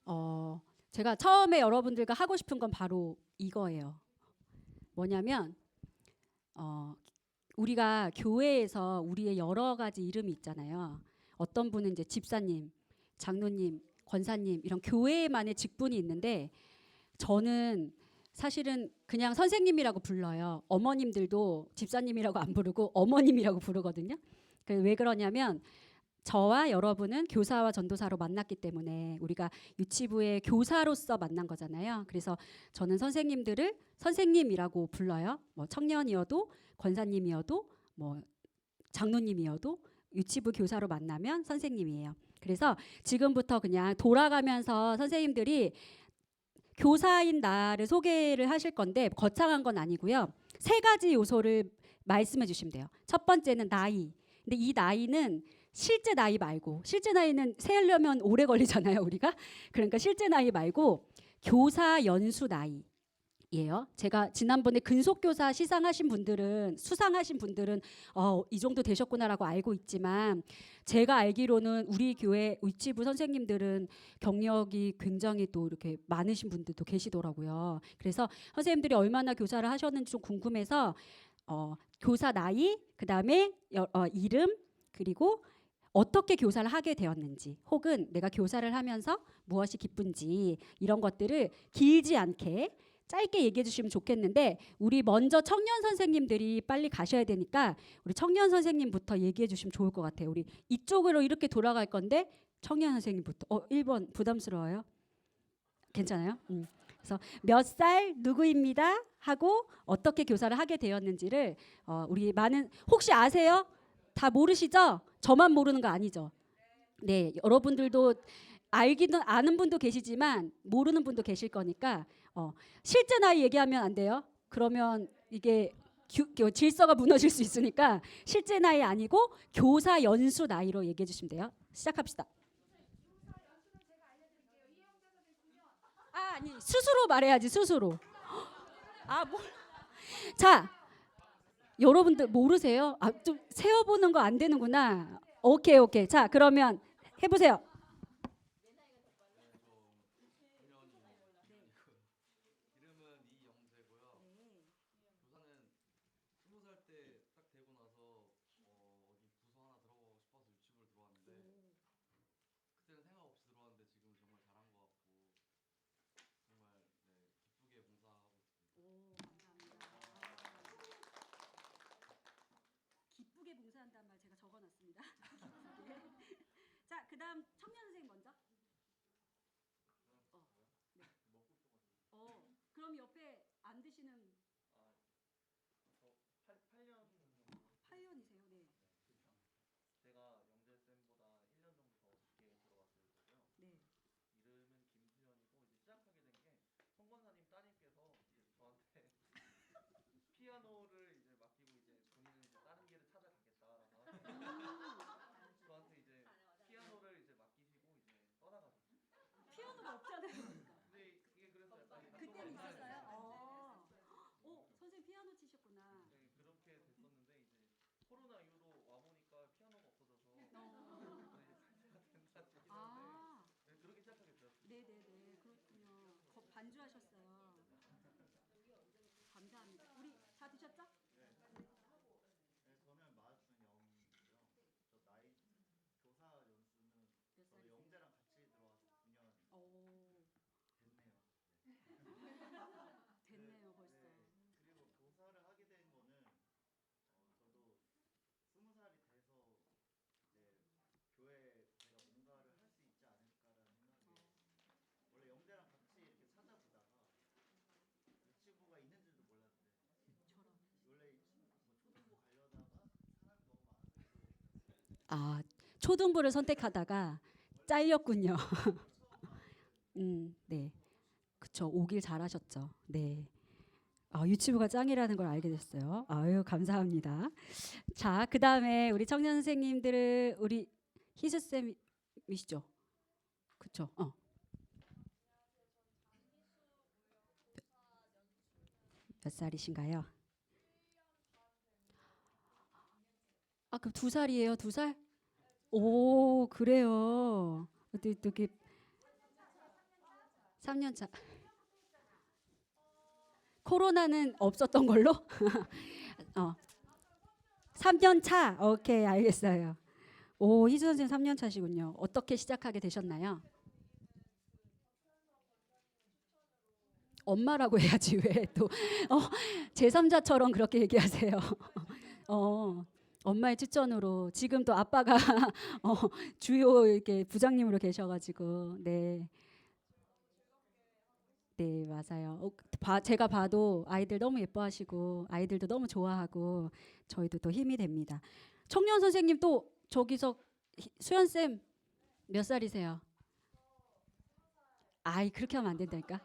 어, 제가 처음에 여러분들과 하고 싶은 건 바로 이거예요. 뭐냐면 우리가 교회에서 우리의 여러 가지 이름이 있잖아요. 어떤 분은 이제 집사님, 장로님, 권사님 이런 교회만의 직분이 있는데 저는 사실은 그냥 선생님이라고 불러요. 어머님들도 집사님이라고 안 부르고 어머님이라고 부르거든요. 왜 그러냐면 저와 여러분은 교사와 전도사로 만났기 때문에 우리가 유치부의 교사로서 만난 거잖아요. 그래서 저는 선생님들을 선생님이라고 불러요. 뭐 청년이어도 권사님이어도 뭐 장로님이어도 유치부 교사로 만나면 선생님이에요. 그래서 지금부터 그냥 돌아가면서 선생님들이 교사인 나를 소개를 하실 건데 거창한 건 아니고요. 세 가지 요소를 말씀해 주시면 돼요. 첫 번째는 나이. 근데 이 나이는 실제 나이 말고, 실제 나이는 세려면 오래 걸리잖아요, 우리가. 그러니까 실제 나이 말고 교사 연수 나이예요. 제가 지난번에 근속교사 시상하신 분들은 수상하신 분들은 이 정도 되셨구나라고 알고 있지만 제가 알기로는 우리 교회 위치부 선생님들은 경력이 굉장히 또 이렇게 많으신 분들도 계시더라고요. 그래서 선생님들이 얼마나 교사를 하셨는지 좀 궁금해서 교사 나이, 그다음에 이름, 그리고 어떻게 교사를 하게 되었는지 혹은 내가 교사를 하면서 무엇이 기쁜지 이런 것들을 길지 않게 짧게 얘기해 주시면 좋겠는데 우리 먼저 청년 선생님들이 빨리 가셔야 되니까 우리 청년 선생님부터 얘기해 주시면 좋을 것 같아요. 우리 이쪽으로 이렇게 돌아갈 건데 청년 선생님부터 1번 부담스러워요? 괜찮아요? 그래서 몇 살 누구입니다 하고 어떻게 교사를 하게 되었는지를 우리 많은 혹시 아세요? 다 모르시죠? 저만 모르는 거 아니죠? 네, 여러분들도 알기는 아는 분도 계시지만 모르는 분도 계실 거니까 실제 나이 얘기하면 안 돼요. 그러면 이게 질서가 무너질 수 있으니까 실제 나이 아니고 교사 연수 나이로 얘기해 주시면 돼요. 시작합시다. 아니 스스로 말해야지 스스로. 뭐. 자, 여러분들 모르세요? 좀 세어보는 거 안 되는구나. 오케이. 자, 그러면 해보세요. 이름은 이영재고요. 교사는 20살 때 딱 되고 나서 어디 부서 하나 들어가고 싶어서 유치부를 들어왔는데 그때는 생각 없이 들어왔는데 지금은 정말 잘한 것 같고 정말 기쁘게 봉사하고 있습니다. 기쁘게 봉사한다는 말 제가 적어놨습니다. 자, 그다음 청년 선생님 먼저. 네. 그럼 옆에 안 드시는 아, 저 8년 8년이세요. 네. 제가 영재쌤보다 1년 정도 더 늦게 들어왔을 거고요. 네. 이름은 김수현이고 이제 시작하게 된 게 성권사님 따님께서 이제 저한테 피아노를 이제 맡기고 이제 본인은 이제 다른 길을 찾아가겠다라고 하셔서 저한테 이제 피아노를 이제 맡기시고 이제 떠나가셨어요. 피아노가 없잖아요. 근데 이게 그래서 약간 그때는 옛날에 있었어요. 선생님 피아노 치셨구나. 네, 그렇게 됐었는데 이제 코로나 이후로 와 보니까 피아노가 없어져서 이제 살 때가 된다 싶긴 아, 한데 네, 그렇게 시작하게 되었습니다. 네네네. 그렇군요. 반주하셨어요. 감사합니다. 우리 다 드셨죠? 네, 저는 마준영이고요. 저 나이 교사 연수는 몇 저도 살이세요? 영재랑 같이 들어와서 9년 오, 됐네요. 됐네요 벌써. 네, 그리고 교사를 하게 된 거는 저도 20살이 돼서 이제 교회에 제가 뭔가를 할 수 있지 않을까라는 생각에 원래 영재랑 같이 이렇게 찾아보다가 유치부가 있는지도 몰랐는데 저런. 원래 뭐 초등부 가려다가 사람이 너무 많아서 이쪽으로 옮겼어요. 초등부를 선택하다가 잘렸군요. 처음 왔거든요. 네. 그쵸. 오길 잘하셨죠. 네. 유치부가 짱이라는 걸 알게 됐어요. 아유, 감사합니다. 자, 그 다음에 우리 청년 선생님들을 우리 희수쌤이시죠? 그쵸. 몇 살이신가요? 그럼 2살이에요? 2살? 오, 그래요. 또 이렇게 3년 차. 코로나는 없었던 걸로? 3년 차. 오케이, 알겠어요. 오, 희수 선생님 3년 차시군요. 어떻게 시작하게 되셨나요? 엄마라고 해야지 왜 또 제3자처럼 그렇게 얘기하세요. 엄마의 추천으로 지금 또 아빠가 주요 이렇게 부장님으로 계셔가지고 네. 네, 맞아요. 제가 봐도 아이들 너무 예뻐하시고 아이들도 너무 좋아하고 저희도 또 힘이 됩니다. 청년 선생님 또 저기서 수연 쌤 몇 살이세요? 아이 그렇게 하면 안 된다니까.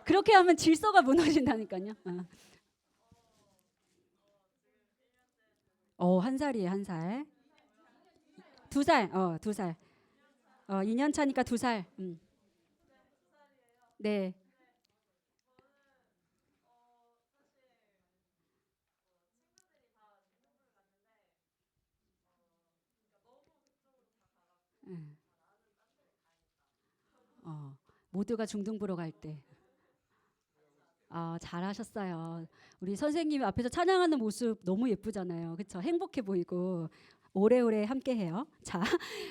그렇게 하면 질서가 무너진다니까요. 1살이에요, 1살. 2살, 2살. 2년 차니까 2살. 네. 음. 모두가 중등부로 갈 때. 잘하셨어요. 우리 선생님 앞에서 찬양하는 모습 너무 예쁘잖아요. 그렇죠? 행복해 보이고 오래오래 함께해요. 자,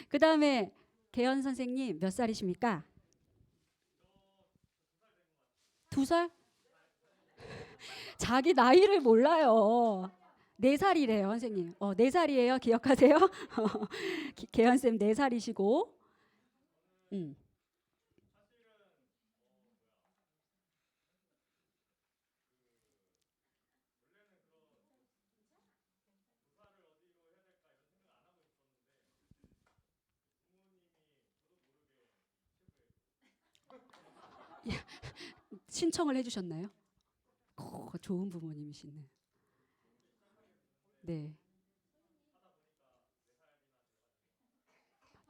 그 다음에 개연 선생님 몇 살이십니까? 2살? 자기 나이를 몰라요. 4살이래요, 선생님. 4살이에요. 기억하세요? 개연 쌤 4살이시고. 음. 신청을 해주셨나요? 좋은 부모님이시네. 네.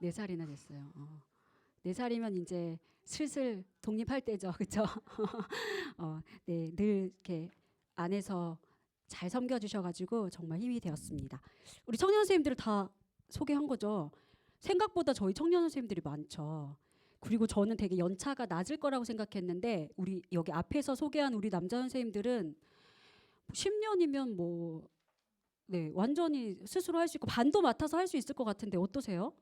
4살이나 됐어요. 4살이면 이제 슬슬 독립할 때죠, 그렇죠? 네, 늘 이렇게 안에서 잘 섬겨주셔가지고 정말 힘이 되었습니다. 우리 청년 선생님들을 다 소개한 거죠. 생각보다 저희 청년 선생님들이 많죠. 그리고 저는 되게 연차가 낮을 거라고 생각했는데 우리 여기 앞에서 소개한 우리 남자 선생님들은 10년이면 뭐 네, 완전히 스스로 할 수 있고 반도 맡아서 할 수 있을 것 같은데 어떠세요?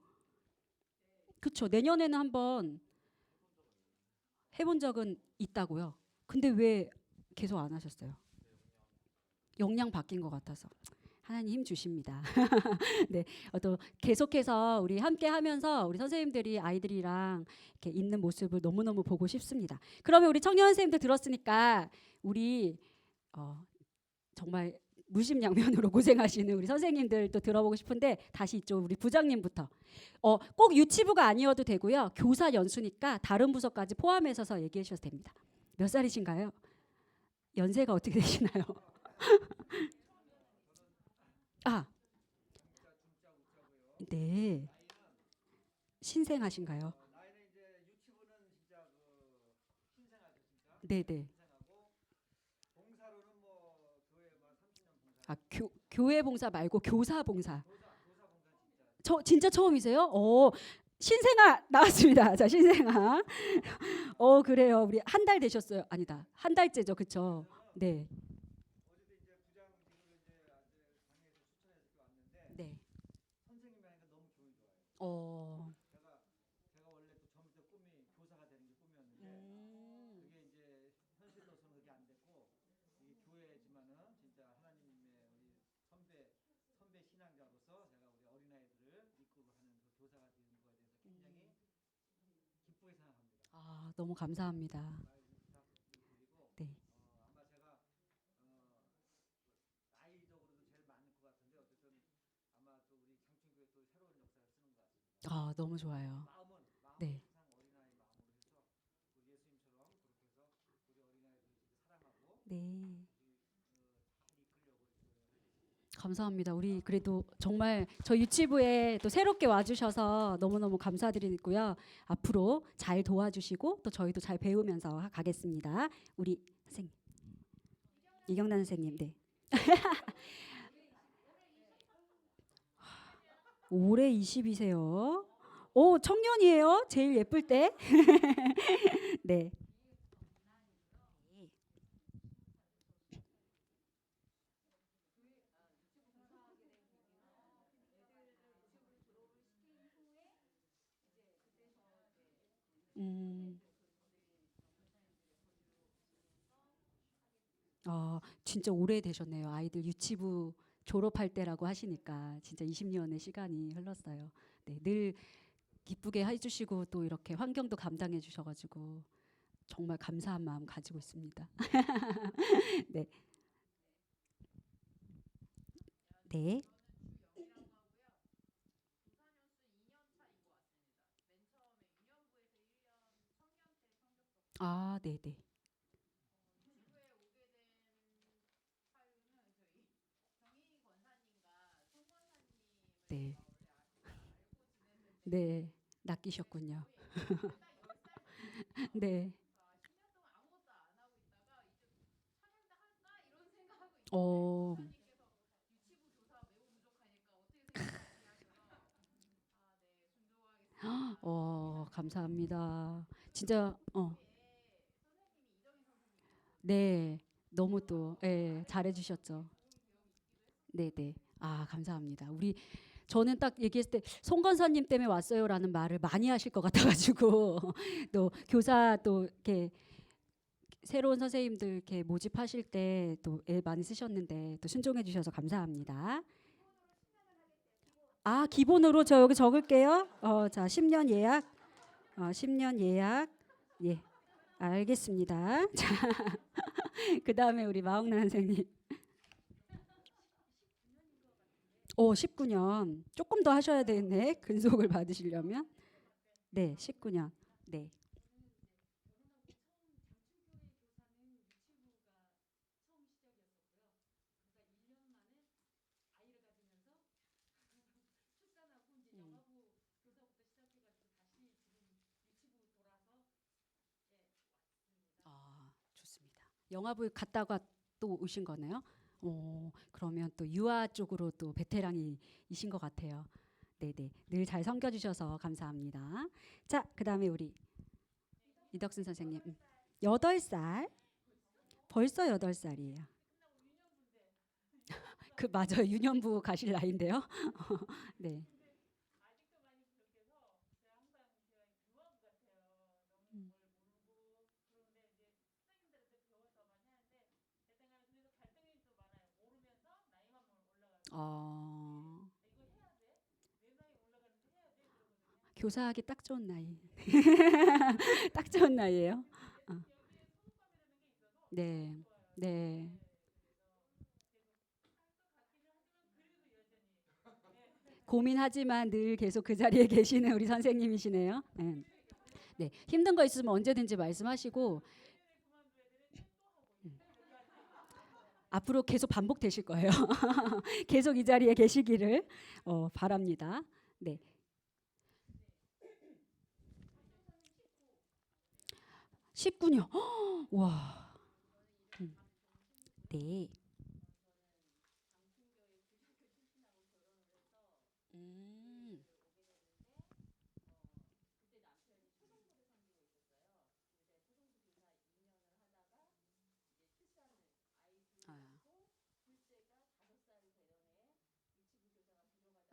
그렇죠. 내년에는 한번 해본 적은 있다고요. 근데 왜 계속 안 하셨어요? 역량 바뀐 것 같아서. 하나님 힘 주십니다. 네, 또 계속해서 우리 함께 하면서 우리 선생님들이 아이들이랑 이렇게 있는 모습을 너무너무 보고 싶습니다. 그러면 우리 청년 선생님들 들었으니까 우리 정말 무심양면으로 고생하시는 우리 선생님들 또 들어보고 싶은데 다시 이쪽 우리 부장님부터 꼭 유치부가 아니어도 되고요. 교사 연수니까 다른 부서까지 포함해서 얘기해 주셔도 됩니다. 몇 살이신가요? 연세가 어떻게 되시나요? 네. 신생하신가요? 나이는 이제 유치부는 진짜 신생아죠 진짜. 네네. 신생하고 봉사로는 뭐 교회만 30년 봉사. 교회 봉사 말고 교사 봉사. 교사 봉사 진짜. 저 진짜 처음이세요? 신생아 나왔습니다. 자, 신생아. 그래요. 우리 한 달 되셨어요. 아니다. 한 달째죠. 그렇죠? 네. 어제도 이제 부장직으로 이제 강의에서 추천해서 왔는데 네. 선생님이 하니까 너무 기분이 좋아요. 제가 원래 또 젊을 때 꿈이 교사가 되는 게 꿈이었는데 그게 이제 현실로서는 그게 안 됐고 이게 교회지만은 진짜 하나님의 우리 선배 신앙자로서 제가 우리 어린아이들을 이끌고 하는 그 교사가 되는 거에 대해서 굉장히 기쁘게 생각합니다. 너무 감사합니다. 네. 아마 제가 나이적으로도 제일 많을 것 같은데 어쨌든 아마 또 우리 장충교회 또 새로운 역사를 쓰는 것 같습니다. 너무 좋아요. 마음은 네. 항상 어린아이 마음으로 해서 우리 예수님처럼 그렇게 해서 우리 어린아이들 사랑하고 네. 잘 이끌려고 감사합니다. 우리 그래도 정말 저 유치부에 또 새롭게 와주셔서 너무너무 감사드리고요. 앞으로 잘 도와주시고 또 저희도 잘 배우면서 가겠습니다. 우리 선생님 이경란 선생님, 네. 올해 20이세요. 오, 청년이에요. 제일 예쁠 때. 네. 음. 진짜 오래 되셨네요. 아이들 유치부 졸업할 때라고 하시니까 진짜 20년의 시간이 흘렀어요. 네, 늘 기쁘게 해주시고 또 이렇게 환경도 감당해 주셔가지고 정말 감사한 마음 가지고 있습니다. 네, 네. 아, 네, 네, 네, 네. 낚이셨군요. 네. 어, 감사합니다. 진짜, 네. 너무 또, 예, 잘해주셨죠. 네, 네. 아, 감사합니다. 저는 딱 얘기했을 때 송건사님 때문에 왔어요라는 말을 많이 하실 것 같아가지고 또 교사 또 이렇게 새로운 선생님들 이렇게 모집하실 때 또 애 많이 쓰셨는데 또 순종해 주셔서 감사합니다. 아, 기본으로 저 여기 적을게요. 자, 10년 예약. 10년 예약. 예, 알겠습니다. 자, 그다음에 우리 마홍란 선생님. 19년. 조금 더 하셔야 되겠네. 근속을 받으시려면. 네, 19년. 네. 좋습니다. 영화부에 갔다가 또 오신 거네요. 그러면 또 유아 쪽으로 또 베테랑이신 것 같아요. 네네. 늘 잘 섬겨주셔서 감사합니다. 자, 그 다음에 우리 이덕순 선생님. 8살. 벌써 8살이에요. 그 맞아요. 유년부 가실 나이인데요. 네. 음. 어, 교사하기 딱 좋은 나이. 딱 좋은 나이예요. 어, 네. 네. 고민하지만 늘 계속 그 자리에 계시는 우리 선생님이시네요. 네. 네, 힘든 거 있으면 언제든지 말씀하시고 앞으로 계속 반복되실 거예요. 계속 이 자리에 계시기를 바랍니다. 네, 19년. 와, 음, 네. 음,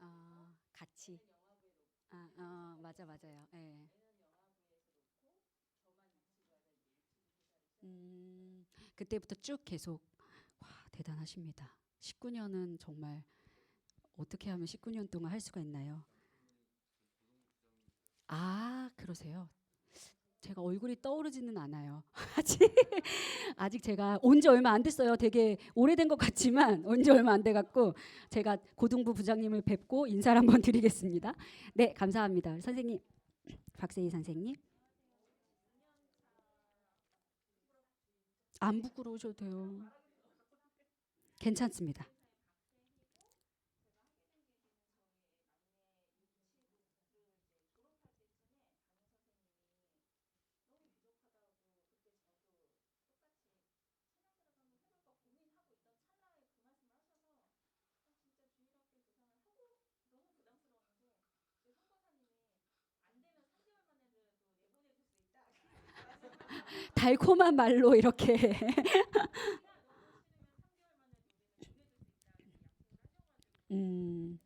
아, 같이. 맞아, 맞아요. 예. 그때부터 쭉 계속 와, 대단하십니다. 19년은 정말 어떻게 하면 19년 동안 할 수가 있나요? 아, 그러세요. 제가 얼굴이 떠오르지는 않아요. 아직 아직 제가 온지 얼마 안 됐어요. 되게 오래된 것 같지만 온지 얼마 안 돼 갖고 제가 고등부 부장님을 뵙고 인사를 한번 드리겠습니다. 네, 감사합니다. 선생님, 박세희 선생님. 안 부끄러우셔도 돼요. 괜찮습니다. 달콤한 말로 이렇게 음,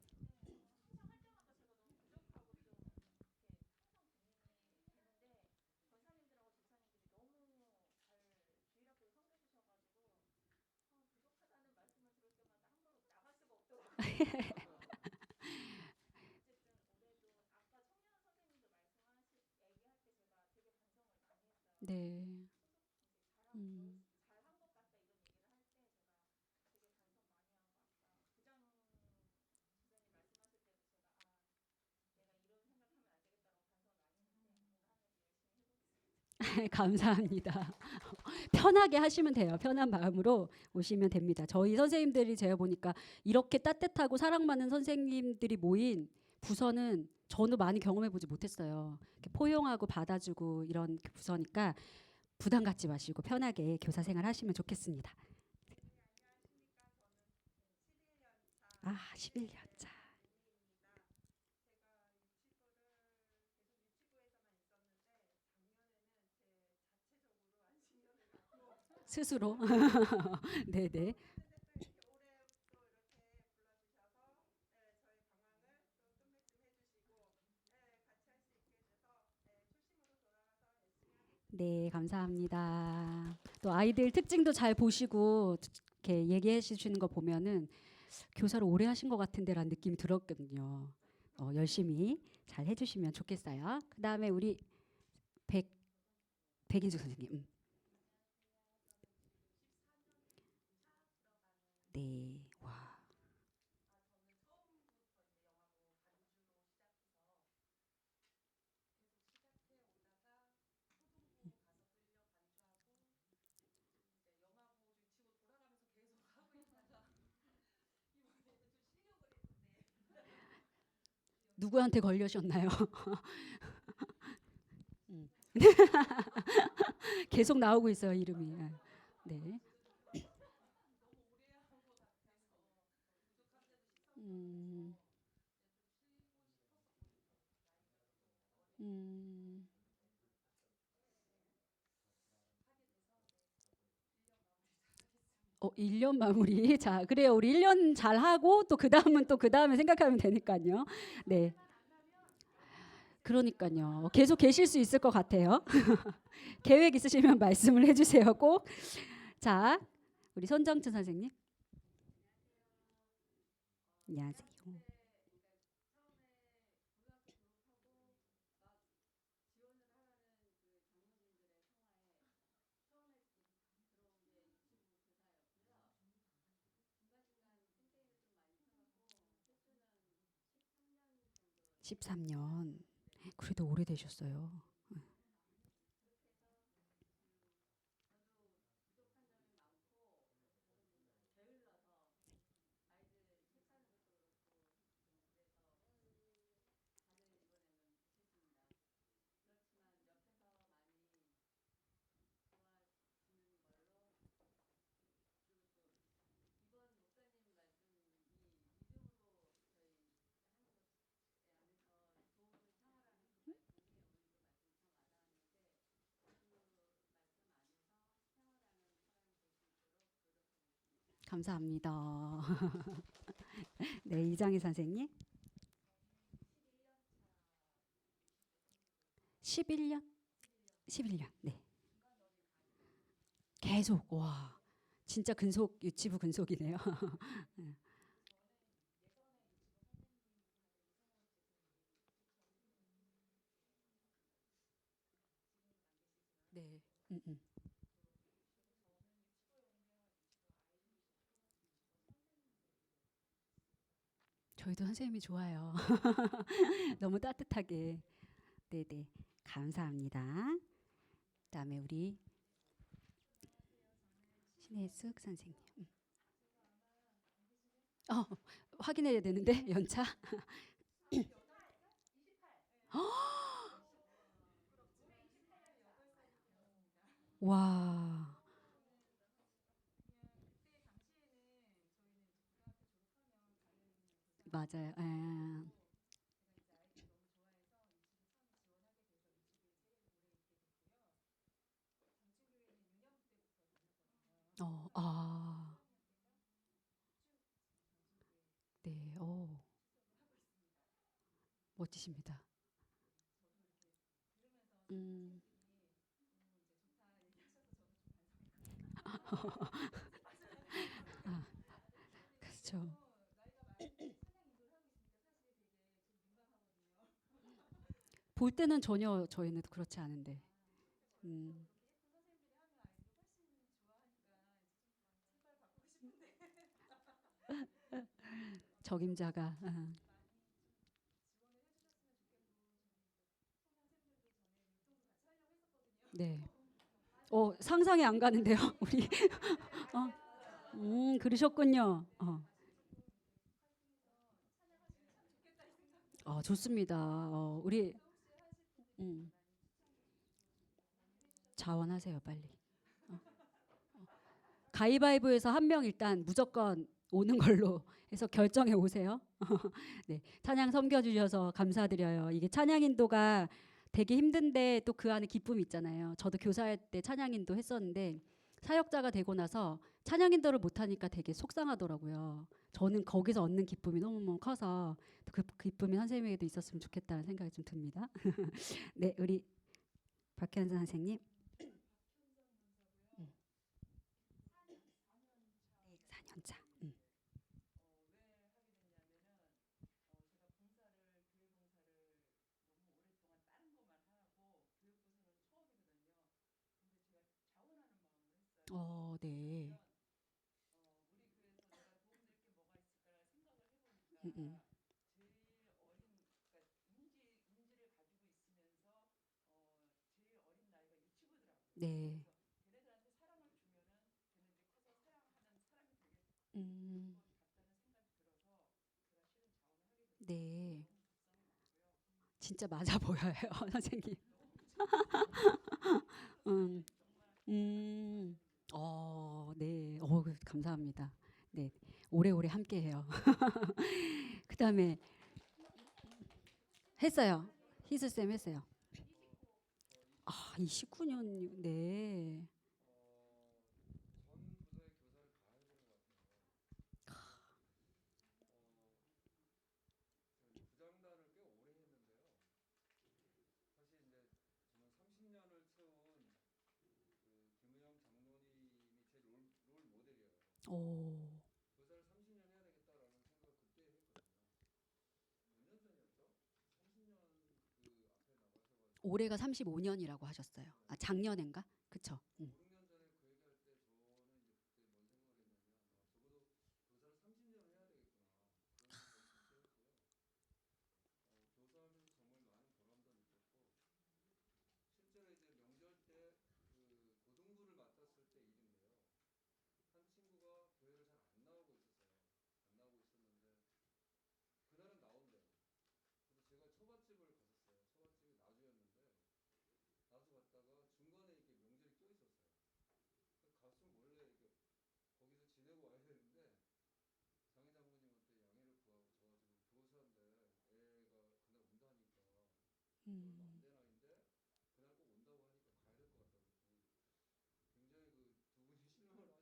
네. 음. 감사합니다. 편하게 하시면 돼요. 편한 마음으로 오시면 됩니다. 저희 선생님들이 제가 보니까 이렇게 따뜻하고 사랑 많은 선생님들이 모인 부서는 저도 많이 경험해 보지 못했어요. 이렇게 포용하고 받아주고 이런 부서니까 부담 갖지 마시고 편하게 교사 생활 하시면 좋겠습니다. 아, 11년 차. 스스로. 네네. 네, 감사합니다. 또 아이들 특징도 잘 보시고 이렇게 얘기해 주시는 거 보면은 교사를 오래 하신 것 같은데라는 느낌이 들었거든요. 열심히 잘 해주시면 좋겠어요. 그 다음에 우리 백 백인주 선생님. 네, 와, 누구한테 걸려셨나요? 음. 계속 나오고 있어요 이름이. 네. 음, 음. 1년 마무리. 자, 그래요. 우리 1년 잘 하고 또 그다음은 또 그다음에 생각하면 되니까요. 네. 그러니까요. 계속 계실 수 있을 것 같아요. 계획 있으시면 말씀을 해주세요. 꼭. 자, 우리 손정춘 선생님. 안녕하세요. 십 13년. 그래도 오래되셨어요. 감사합니다. 네, 이장희 선생님. 11년? 11년. 네. 계속 와. 진짜 근속 유치부 근속이네요. 네. 음, 음. 저희도 선생님이 좋아요. 너무 따뜻하게. 네네. 감사합니다. 그다음에 우리 신혜숙 선생님. 어, 확인해야 되는데 연차. 와, 맞아요. 에. 아, 네, 멋지십니다. 음, 아, 그렇죠. 볼 때는 전혀 저희는 그렇지 않은데. 음, 적임자가. 네. 상상이 안 가는데요, 우리. 어, 그러셨군요. 좋습니다. 우리 음, 자원하세요, 빨리. 어. 가위바위보에서 한 명 일단 무조건 오는 걸로 해서 결정해 오세요. 네, 찬양 섬겨주셔서 감사드려요. 이게 찬양 인도가 되게 힘든데 또 그 안에 기쁨이 있잖아요. 저도 교사할 때 찬양 인도 했었는데 사역자가 되고 나서 찬양 인도를 못하니까 되게 속상하더라고요. 저는 거기서 얻는 기쁨이 너무너무 커서 그 기쁨이 선생님에게도 있었으면 좋겠다는 생각이 좀 듭니다. 네, 우리 박현선 선생님. 음. 4년차. 네. 음, 음. 네. 음, 네. 진짜 맞아 보여요, 선생님. 음, 네. 감사합니다. 네. 오래오래 함께해요. 그다음에 했어요. 희수쌤 했어요. 29년. 네. 전 부서의 교사를 다 해본 것 같아요. 제가 부장단을 꽤 오래 했는데요. 사실 이제 저는 30년을 채운 그 김우영 장로님이 제 롤 모델이에요. 오, 교사를 30년 해야 되겠다라는 생각을 그때 했거든요. 몇 년 전이었죠? 30년 그 앞에 나가셔가지고 올해가 35년이라고 하셨어요. 작년엔가? 그쵸? 5, 6년 전에 그 얘기할 때 저는 이제 그때 뭔 생각을 했냐면 적어도 교사를 30년을 해야 되겠구나 그런 생각을 그때 했고요. 교사하면서 정말 많은 보람도 느꼈고 실제로 이제 명절 때 그 고등부를 맡았을 때 일인데요. 한 친구가 교회를 잘 안 나오고 있었어요. 안 나오고 있었는데 그날은 나온대요. 그래서 제가 처갓집을 갔었어요. 처갓집이 나주였는데 나주 갔다가 중간에 이렇게 명절이 껴 있었어요. 갔으면 원래 이렇게 거기서 지내고 와야 되는데 장회 장모님한테 양해를 구하고 저가지고 교사인데 애가 그날 온다니까 저 얼마 안 음, 된 아이인데 그날 꼭 온다고 하니까 가야 될 것 같다고 굉장히 그 두 분이 실망을 하시더라고요.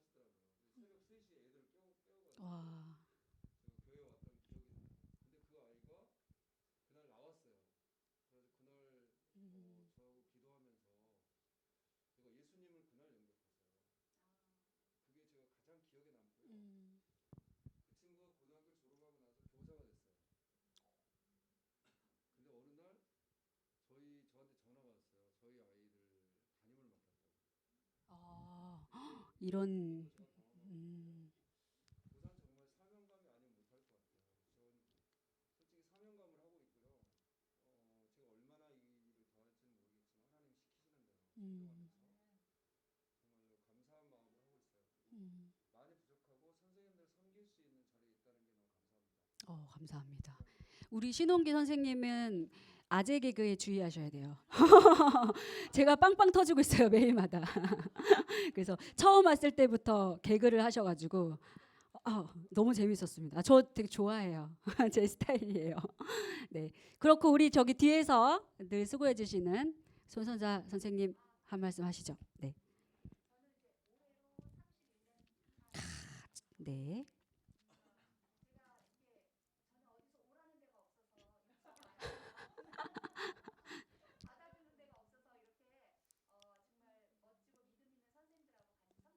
새벽 3시에 애들을 깨워가지고 와, 제가 교회 왔던 기억이 나요. 근데 그 아이가 그날 나왔어요. 그래서 그날 음, 저하고 기도하면서 제가 예수님을 그날 영접했어요. 그게 제가 가장 기억에 남고요. 음, 그 친구가 고등학교 졸업하고 나서 교사가 됐어요. 근데 어느 날 저한테 전화가 왔어요. 저희 아이들 담임을 맡았다고. 그때부터 이런, 제가 경험한 건데 음, 교사는 정말 사명감이 아니면 못할 것 같아요. 전 솔직히 사명감을 하고 있고요. 제가 얼마나 이 일을 더 할지는 모르겠지만 하나님 시키시는 대로 음, 순종하면서 정말로 감사한 마음으로 하고 있어요. 그리고 음. 많이 부족하고 선생님들 섬길 수 있는 자리에 있다는 게 너무 감사합니다. 감사합니다. 이상입니다. 우리 신홍기 선생님은 아재 개그에 주의하셔야 돼요. 제가 빵빵 터지고 있어요, 매일마다. 그래서 처음 왔을 때부터 개그를 하셔가지고 너무 재밌었습니다. 저 되게 좋아해요. 제 스타일이에요. 네, 그렇고 우리 저기 뒤에서 늘 수고해 주시는 손선자 선생님 한 말씀 하시죠. 네. 네.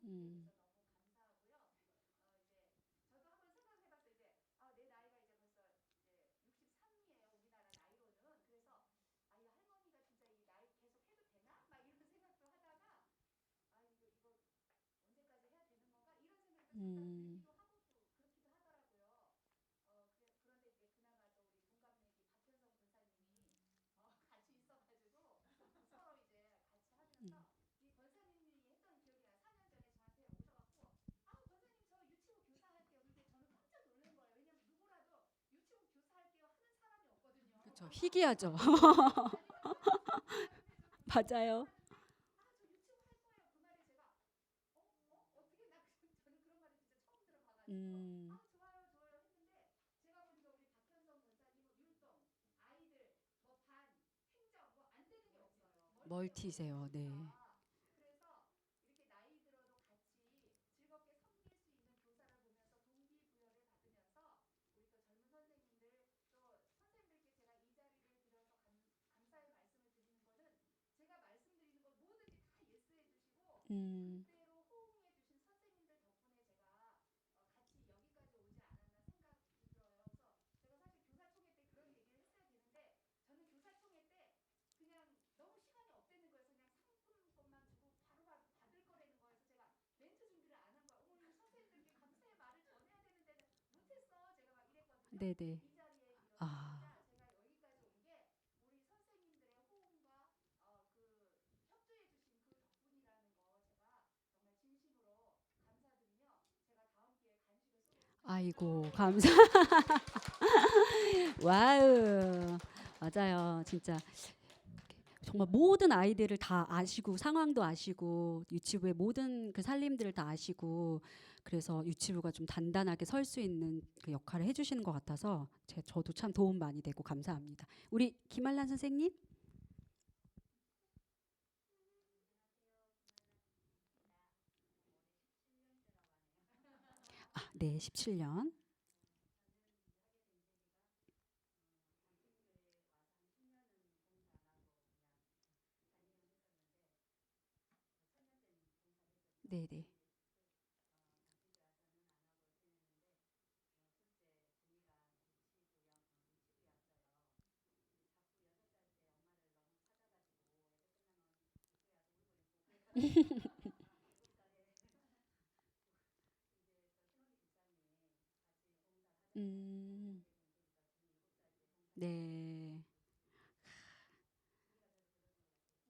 음. 음. 음. 그렇죠. 희귀하죠. 맞아요. 음. 멀티세요. 네. 음. 네네. 아. 아이고 감사. 와우. 맞아요. 진짜 정말 모든 아이들을 다 아시고 상황도 아시고 유치부의 모든 그 살림들을 다 아시고 그래서 유치부가 좀 단단하게 설 수 있는 그 역할을 해주시는 것 같아서 저도 참 도움 많이 되고 감사합니다. 우리 김한란 선생님? 아, 네, 17년. 네네. 음, 네.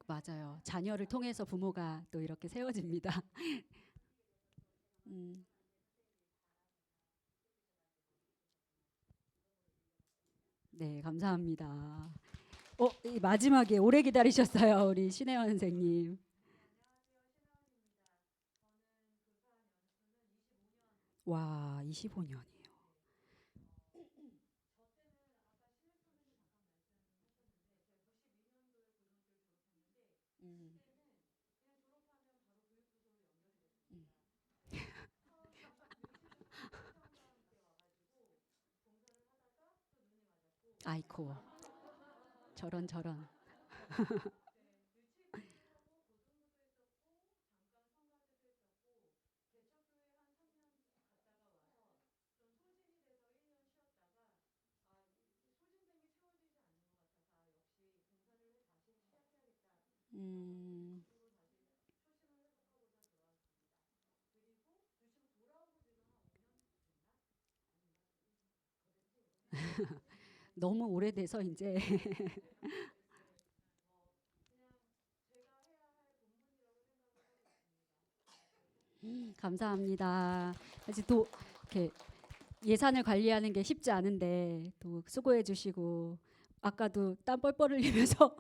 맞아요. 자녀를 통해서 부모가 또 이렇게 세워집니다. 음, 네, 감사합니다. 이 마지막에 오래 기다리셨어요, 우리 신혜원 선생님. 와, 25년이에요. 음, 음. 아이코, 저런 저런. 음, 너무 오래돼서 이제 감사합니다. 아직 또 이렇게 예산을 관리하는 게 쉽지 않은데 또 수고해 주시고 아까도 땀 뻘뻘 흘리면서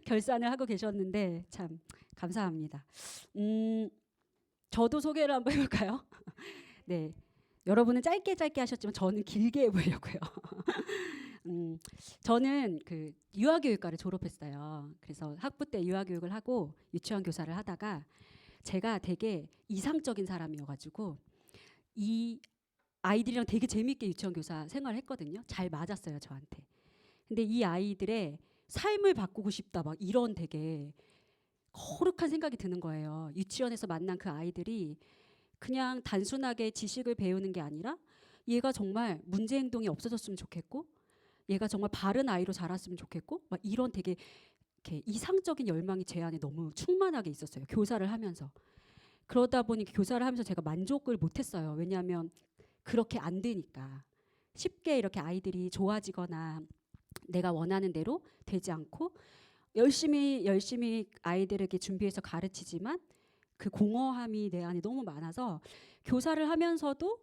결산을 하고 계셨는데 참 감사합니다. 음, 저도 소개를 한번 해볼까요? 네, 여러분은 짧게 짧게 하셨지만 저는 길게 해보려고요. 음, 저는 그 유아교육과를 졸업했어요. 그래서 학부 때 유아교육을 하고 유치원 교사를 하다가 제가 되게 이상적인 사람이어가지고 이 아이들이랑 되게 재밌게 유치원 교사 생활을 했거든요. 잘 맞았어요, 저한테. 근데 이 아이들의 삶을 바꾸고 싶다 막 이런 되게 거룩한 생각이 드는 거예요. 유치원에서 만난 그 아이들이 그냥 단순하게 지식을 배우는 게 아니라 얘가 정말 문제 행동이 없어졌으면 좋겠고 얘가 정말 바른 아이로 자랐으면 좋겠고 막 이런 되게 이렇게 이상적인 열망이 제 안에 너무 충만하게 있었어요. 교사를 하면서. 그러다 보니 교사를 하면서 제가 만족을 못했어요. 왜냐하면 그렇게 안 되니까. 쉽게 이렇게 아이들이 좋아지거나 내가 원하는 대로 되지 않고 열심히 아이들에게 준비해서 가르치지만 그 공허함이 내 안에 너무 많아서 교사를 하면서도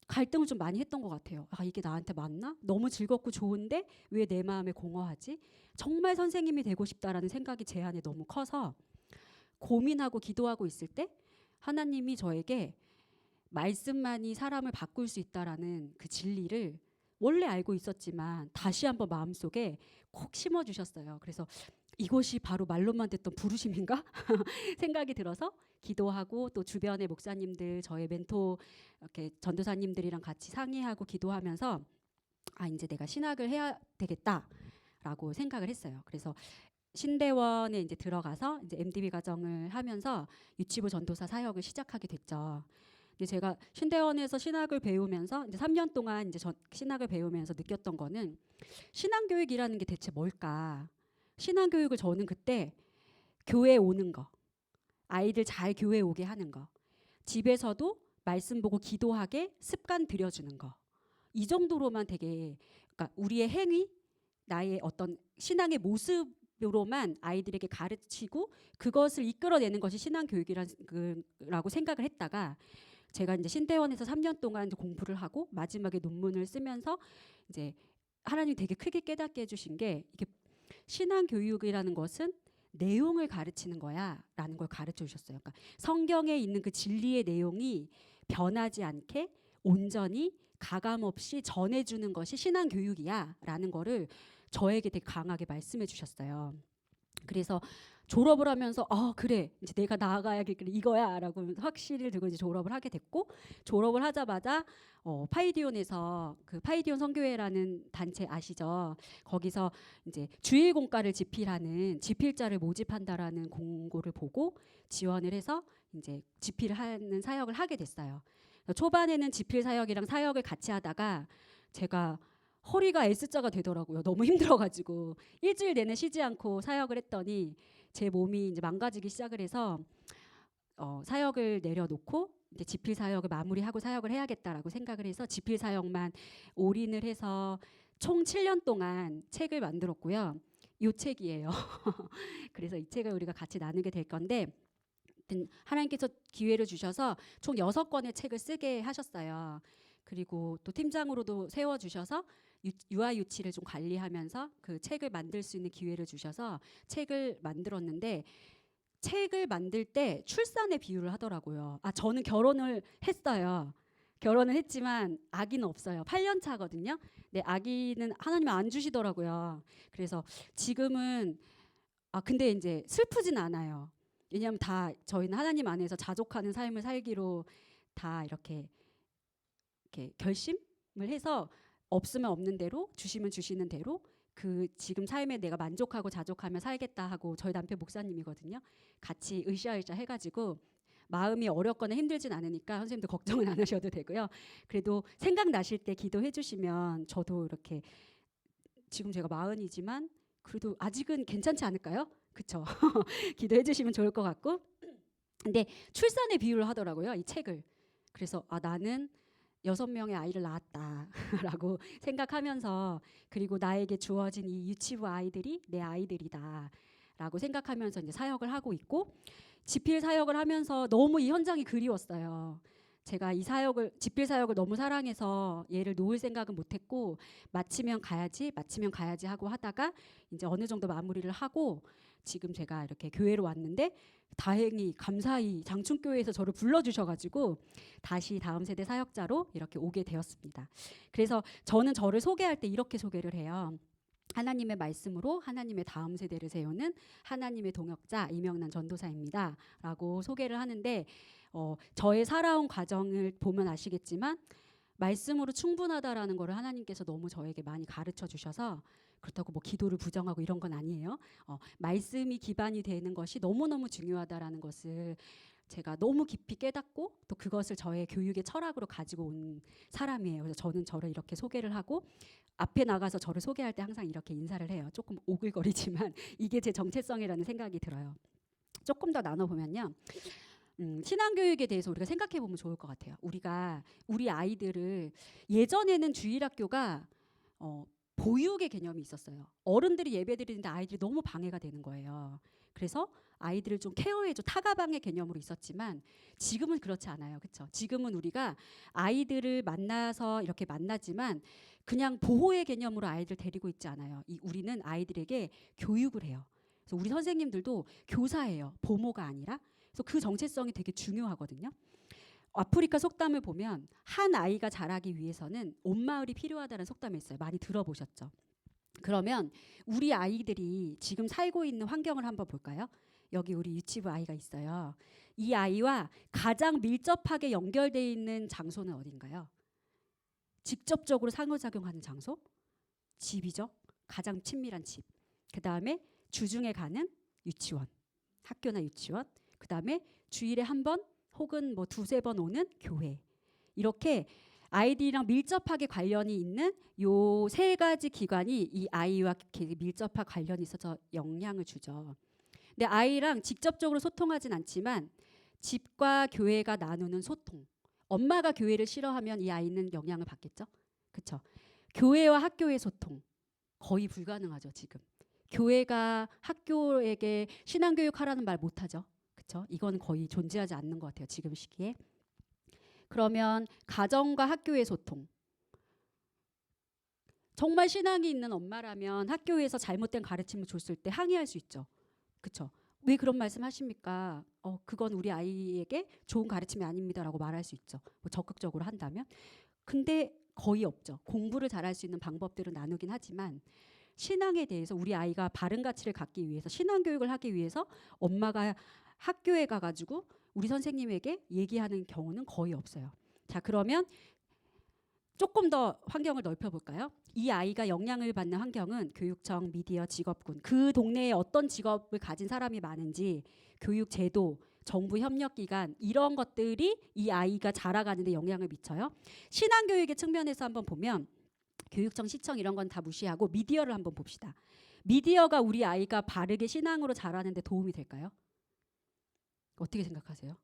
갈등을 좀 많이 했던 것 같아요. 아, 이게 나한테 맞나? 너무 즐겁고 좋은데 왜 내 마음에 공허하지? 정말 선생님이 되고 싶다라는 생각이 제 안에 너무 커서 고민하고 기도하고 있을 때 하나님이 저에게 말씀만이 사람을 바꿀 수 있다라는 그 진리를 원래 알고 있었지만 다시 한번 마음속에 콕 심어주셨어요. 그래서 이것이 바로 말로만 듣던 부르심인가 생각이 들어서 기도하고 또 주변의 목사님들 저의 멘토 이렇게 전도사님들이랑 같이 상의하고 기도하면서 아 이제 내가 신학을 해야 되겠다라고 생각을 했어요. 그래서 신대원에 이제 들어가서 이제 MDB 과정을 하면서 유치부 전도사 사역을 시작하게 됐죠. 근데 제가 신대원에서 신학을 배우면서 이제 3년 동안 이제 신학을 배우면서 느꼈던 거는 신앙교육이라는 게 대체 뭘까? 신앙교육을 저는 그때 교회 오는 거, 아이들 잘 교회 오게 하는 거, 집에서도 말씀 보고 기도하게 습관 들여주는 거, 이 정도로만 되게 그러니까 우리의 행위, 나의 어떤 신앙의 모습으로만 아이들에게 가르치고 그것을 이끌어내는 것이 신앙교육이라고 생각을 했다가 제가 이제 신대원에서 3년 동안 이제 공부를 하고 마지막에 논문을 쓰면서 이제 하나님이 되게 크게 깨닫게 해주신 게 이게 신앙교육이라는 것은 내용을 가르치는 거야라는 걸 가르쳐 주셨어요. 그러니까 성경에 있는 그 진리의 내용이 변하지 않게 온전히 가감 없이 전해주는 것이 신앙교육이야라는 거를 저에게 되게 강하게 말씀해 주셨어요. 그래서 졸업을 하면서 그래 이제 내가 나아가야 길 이거야라고 확신을 들고 이제 졸업을 하게 됐고 졸업을 하자마자 파이디온에서 그 파이디온 선교회라는 단체 아시죠? 거기서 이제 주일 공과를 집필하는 집필자를 모집한다라는 공고를 보고 지원을 해서 이제 집필을 하는 사역을 하게 됐어요. 초반에는 집필 사역이랑 사역을 같이 하다가 제가 허리가 S자가 되더라고요. 너무 힘들어가지고 일주일 내내 쉬지 않고 사역을 했더니 제 몸이 이제 망가지기 시작을 해서 사역을 내려놓고 이제 집필 사역을 마무리하고 사역을 해야겠다라고 생각을 해서 집필 사역만 올인을 해서 총 7년 동안 책을 만들었고요. 이 책이에요. 그래서 이 책을 우리가 같이 나누게 될 건데 하나님께서 기회를 주셔서 총 6권의 책을 쓰게 하셨어요. 그리고 또 팀장으로도 세워주셔서 유아 유치를 좀 관리하면서 그 책을 만들 수 있는 기회를 주셔서 책을 만들었는데 책을 만들 때 출산의 비유를 하더라고요. 저는 결혼을 했어요. 결혼을 했지만 아기는 없어요. 8년 차거든요. 근데 아기는 하나님 안 주시더라고요. 그래서 지금은 근데 이제 슬프진 않아요. 왜냐하면 다 저희는 하나님 안에서 자족하는 삶을 살기로 다 이렇게 결심을 해서 없으면 없는 대로 주시면 주시는 대로 그 지금 삶에 내가 만족하고 자족하며 살겠다 하고 저희 남편 목사님이거든요. 같이 으쌰으쌰 해가지고 마음이 어렵거나 힘들진 않으니까 선생님도 걱정은 안 하셔도 되고요. 그래도 생각나실 때 기도해 주시면 저도 이렇게 지금 제가 40이지만 그래도 아직은 괜찮지 않을까요? 그쵸? 기도해 주시면 좋을 것 같고 근데 출산의 비유를 하더라고요. 이 책을. 그래서 나는 6명의 아이를 낳았다라고 생각하면서 그리고 나에게 주어진 이 유치부 아이들이 내 아이들이다라고 생각하면서 이제 사역을 하고 있고 집필 사역을 하면서 너무 이 현장이 그리웠어요. 제가 이 집필 사역을 너무 사랑해서 얘를 놓을 생각은 못했고 마치면 가야지 하고 하다가 이제 어느 정도 마무리를 하고 지금 제가 이렇게 교회로 왔는데 다행히 감사히 장충교회에서 저를 불러주셔가지고 다시 다음 세대 사역자로 이렇게 오게 되었습니다. 그래서 저는 저를 소개할 때 이렇게 소개를 해요. 하나님의 말씀으로 하나님의 다음 세대를 세우는 하나님의 동역자 이명란 전도사입니다. 라고 소개를 하는데 저의 살아온 과정을 보면 아시겠지만 말씀으로 충분하다라는 거를 하나님께서 너무 저에게 많이 가르쳐 주셔서 그렇다고 뭐 기도를 부정하고 이런 건 아니에요. 말씀이 기반이 되는 것이 너무너무 중요하다라는 것을 제가 너무 깊이 깨닫고 또 그것을 저의 교육의 철학으로 가지고 온 사람이에요. 그래서 저는 저를 이렇게 소개를 하고 앞에 나가서 저를 소개할 때 항상 이렇게 인사를 해요. 조금 오글거리지만 이게 제 정체성이라는 생각이 들어요. 조금 더 나눠보면요. 신앙교육에 대해서 우리가 생각해 보면 좋을 것 같아요. 우리가 우리 아이들을 예전에는 주일학교가 보육의 개념이 있었어요. 어른들이 예배 드리는데 아이들이 너무 방해가 되는 거예요. 그래서 아이들을 좀 케어해줘 타가방의 개념으로 있었지만 지금은 그렇지 않아요. 그렇죠? 지금은 우리가 아이들을 만나서 이렇게 만나지만 그냥 보호의 개념으로 아이들 데리고 있지 않아요. 우리는 아이들에게 교육을 해요. 그래서 우리 선생님들도 교사예요. 보모가 아니라. 그래서 그 정체성이 되게 중요하거든요. 아프리카 속담을 보면 한 아이가 자라기 위해서는 온 마을이 필요하다는 속담이 있어요. 많이 들어보셨죠? 그러면 우리 아이들이 지금 살고 있는 환경을 한번 볼까요? 여기 우리 유치부 아이가 있어요. 이 아이와 가장 밀접하게 연결되어 있는 장소는 어딘가요? 직접적으로 상호작용하는 장소? 집이죠. 가장 친밀한 집. 그 다음에 주중에 가는 유치원, 학교나 유치원. 그 다음에 주일에 한 번 혹은 뭐 두세 번 오는 교회. 이렇게 아이들이랑 밀접하게 관련이 있는 요 세 가지 기관이 이 아이와 밀접한 관련이 있어서 영향을 주죠. 근데 아이랑 직접적으로 소통하진 않지만 집과 교회가 나누는 소통. 엄마가 교회를 싫어하면 이 아이는 영향을 받겠죠. 그렇죠? 교회와 학교의 소통 거의 불가능하죠. 지금. 교회가 학교에게 신앙교육 하라는 말 못하죠. 그렇죠? 이건 거의 존재하지 않는 것 같아요. 지금 시기에. 그러면 가정과 학교의 소통. 정말 신앙이 있는 엄마라면 학교에서 잘못된 가르침을 줬을 때 항의할 수 있죠. 그렇죠? 왜 그런 말씀 하십니까? 그건 우리 아이에게 좋은 가르침이 아닙니다라고 말할 수 있죠. 뭐 적극적으로 한다면. 근데 거의 없죠. 공부를 잘할 수 있는 방법들은 나누긴 하지만 신앙에 대해서 우리 아이가 바른 가치를 갖기 위해서 신앙 교육을 하기 위해서 엄마가 학교에 가가지고 우리 선생님에게 얘기하는 경우는 거의 없어요. 자, 그러면 조금 더 환경을 넓혀볼까요? 이 아이가 영향을 받는 환경은 교육청, 미디어, 직업군 그 동네에 어떤 직업을 가진 사람이 많은지 교육제도, 정부 협력기관 이런 것들이 이 아이가 자라가는 데 영향을 미쳐요. 신앙교육의 측면에서 한번 보면 교육청, 시청 이런 건 다 무시하고 미디어를 한번 봅시다. 미디어가 우리 아이가 바르게 신앙으로 자라는 데 도움이 될까요? 어떻게 생각하세요?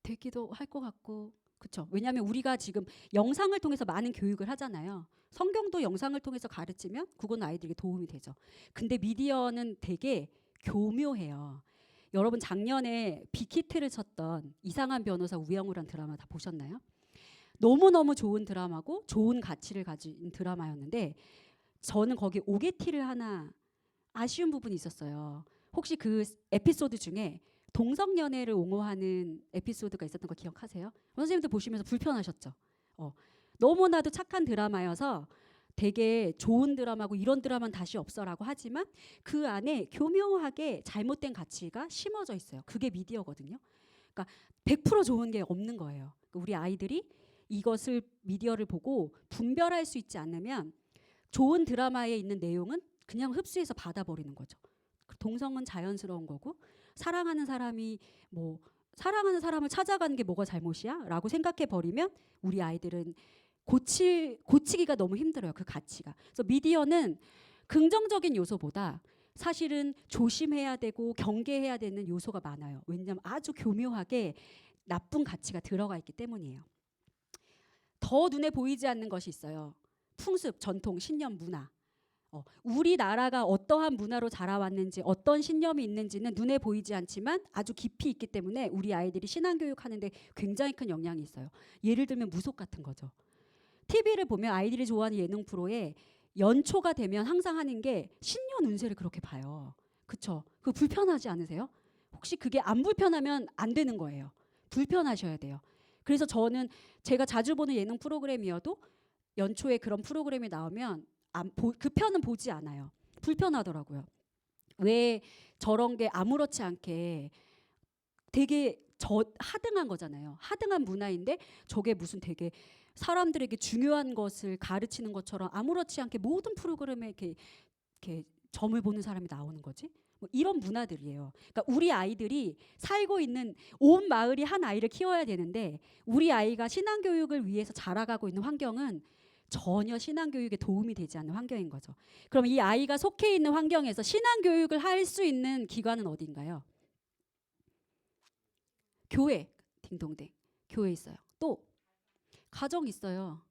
되기도 할 것 같고 그렇죠. 왜냐하면 우리가 지금 영상을 통해서 많은 교육을 하잖아요. 성경도 영상을 통해서 가르치면 그건 아이들에게 도움이 되죠. 근데 미디어는 되게 교묘해요. 여러분 작년에 빅히트를 쳤던 이상한 변호사 우영우란 드라마 다 보셨나요? 너무너무 좋은 드라마고 좋은 가치를 가진 드라마였는데 저는 거기 오게티를 하나 아쉬운 부분이 있었어요. 혹시 그 에피소드 중에 동성연애를 옹호하는 에피소드가 있었던 거 기억하세요? 선생님들 보시면서 불편하셨죠? 너무나도 착한 드라마여서 되게 좋은 드라마고 이런 드라마는 다시 없어라고 하지만 그 안에 교묘하게 잘못된 가치가 심어져 있어요. 그게 미디어거든요. 그러니까 100% 좋은 게 없는 거예요. 우리 아이들이 이것을 미디어를 보고 분별할 수 있지 않으면 좋은 드라마에 있는 내용은 그냥 흡수해서 받아버리는 거죠. 동성은 자연스러운 거고 사랑하는 사람이 뭐 사랑하는 사람을 찾아가는 게 뭐가 잘못이야? 라고 생각해 버리면 우리 아이들은 고치기가 너무 힘들어요. 그 가치가. 그래서 미디어는 긍정적인 요소보다 사실은 조심해야 되고 경계해야 되는 요소가 많아요. 왜냐하면 아주 교묘하게 나쁜 가치가 들어가 있기 때문이에요. 더 눈에 보이지 않는 것이 있어요. 풍습, 전통, 신념, 문화. 우리나라가 어떠한 문화로 자라왔는지 어떤 신념이 있는지는 눈에 보이지 않지만 아주 깊이 있기 때문에 우리 아이들이 신앙교육하는데 굉장히 큰 영향이 있어요. 예를 들면 무속 같은 거죠. TV를 보면 아이들이 좋아하는 예능 프로에 연초가 되면 항상 하는 게 신년 운세를 그렇게 봐요. 그쵸? 그거 불편하지 않으세요? 혹시 그게 안 불편하면 안 되는 거예요. 불편하셔야 돼요. 그래서 저는 제가 자주 보는 예능 프로그램이어도 연초에 그런 프로그램이 나오면 그 편은 보지 않아요. 불편하더라고요. 왜 저런 게 아무렇지 않게 되게 하등한 거잖아요. 하등한 문화인데 저게 무슨 되게 사람들에게 중요한 것을 가르치는 것처럼 아무렇지 않게 모든 프로그램에 이렇게 점을 보는 사람이 나오는 거지? 뭐 이런 문화들이에요. 그러니까 우리 아이들이 살고 있는 온 마을이 한 아이를 키워야 되는데 우리 아이가 신앙교육을 위해서 자라가고 있는 환경은 전혀 신앙교육에 도움이 되지 않는 환경인 거죠. 그럼 이 아이가 속해 있는 환경에서 신앙교육을 할 수 있는 기관은 어딘가요? 교회, 딩동댕. 교회 있어요. 또 가정 있어요.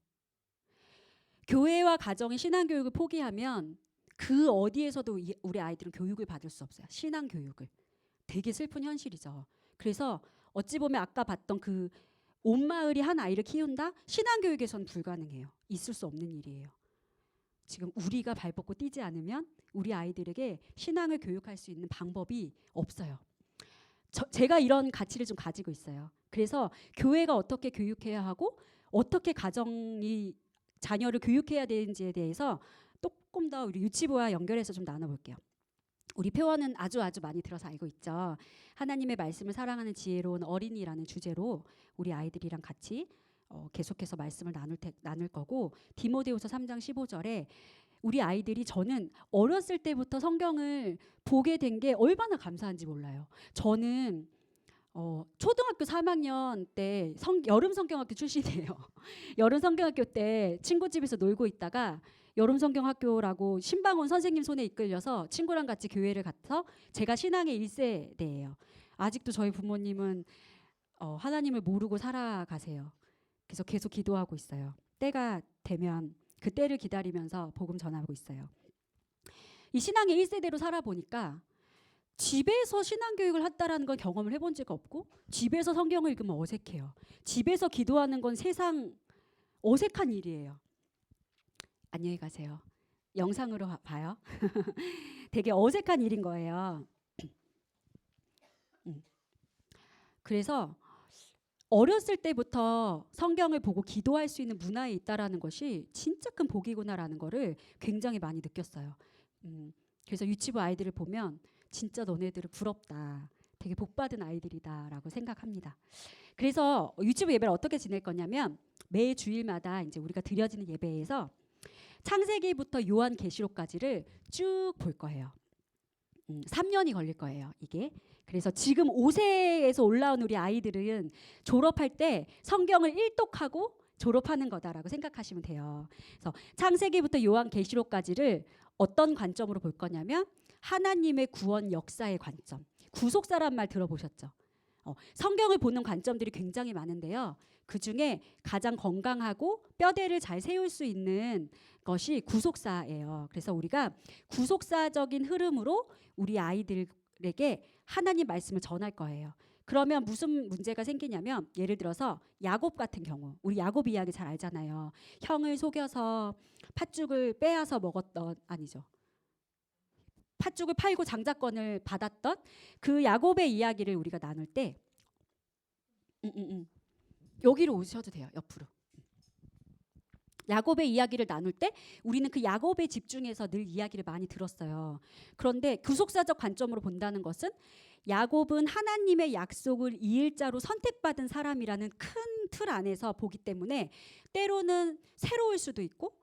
교회와 가정이 신앙교육을 포기하면 그 어디에서도 우리 아이들은 교육을 받을 수 없어요. 신앙교육을. 되게 슬픈 현실이죠. 그래서 어찌 보면 아까 봤던 그 온 마을이 한 아이를 키운다? 신앙교육에선 불가능해요. 있을 수 없는 일이에요. 지금 우리가 발벗고 뛰지 않으면 우리 아이들에게 신앙을 교육할 수 있는 방법이 없어요. 제가 이런 가치를 좀 가지고 있어요. 그래서 교회가 어떻게 교육해야 하고 어떻게 가정이 자녀를 교육해야 되는지에 대해서 조금 더 우리 유치부와 연결해서 좀 나눠볼게요. 우리 표원은 아주 많이 들어서 알고 있죠. 하나님의 말씀을 사랑하는 지혜로운 어린이라는 주제로 우리 아이들이랑 같이 계속해서 말씀을 나눌 거고 디모데후서 3장 15절에 우리 아이들이 저는 어렸을 때부터 성경을 보게 된 게 얼마나 감사한지 몰라요. 저는 초등학교 3학년 때 여름 성경학교 출신이에요. 여름 성경학교 때 친구 집에서 놀고 있다가 여름 성경학교라고 신방원 선생님 손에 이끌려서 친구랑 같이 교회를 가서 제가 신앙의 1세대예요. 아직도 저희 부모님은 하나님을 모르고 살아가세요. 그래서 계속 기도하고 있어요. 때가 되면 그 때를 기다리면서 복음 전하고 있어요. 이 신앙의 1세대로 살아보니까 집에서 신앙교육을 했다라는 걸 경험을 해본 적이 없고 집에서 성경을 읽으면 어색해요. 집에서 기도하는 건 세상 어색한 일이에요. 안녕히 가세요. 영상으로 봐요. 되게 어색한 일인 거예요. 그래서 어렸을 때부터 성경을 보고 기도할 수 있는 문화에 있다라는 것이 진짜 큰 복이구나라는 거를 굉장히 많이 느꼈어요. 그래서 유치부 아이들을 보면 진짜 너네들은 부럽다. 되게 복받은 아이들이다라고 생각합니다. 그래서 유치부 예배를 어떻게 지낼 거냐면 매 주일마다 이제 우리가 드려지는 예배에서 창세기부터 요한계시록까지를 쭉 볼 거예요. 3년이 걸릴 거예요, 이게. 그래서 지금 5세에서 올라온 우리 아이들은 졸업할 때 성경을 일독하고 졸업하는 거다라고 생각하시면 돼요. 그래서 창세기부터 요한계시록까지를 어떤 관점으로 볼 거냐면 하나님의 구원 역사의 관점. 구속사란 말 들어보셨죠? 성경을 보는 관점들이 굉장히 많은데요. 그중에 가장 건강하고 뼈대를 잘 세울 수 있는 것이 구속사예요. 그래서 우리가 구속사적인 흐름으로 우리 아이들에게 하나님 말씀을 전할 거예요. 그러면 무슨 문제가 생기냐면 예를 들어서 야곱 같은 경우 우리 야곱 이야기 잘 알잖아요. 형을 속여서 팥죽을 빼앗아 먹었던 아니죠. 팥죽을 팔고 장자권을 받았던 그 야곱의 이야기를 우리가 나눌 때 여기로 오셔도 돼요. 옆으로. 야곱의 이야기를 나눌 때 우리는 그 야곱에 집중해서 늘 이야기를 많이 들었어요. 그런데 구속사적 관점으로 본다는 것은 야곱은 하나님의 약속을 이일자로 선택받은 사람이라는 큰 틀 안에서 보기 때문에 때로는 새로울 수도 있고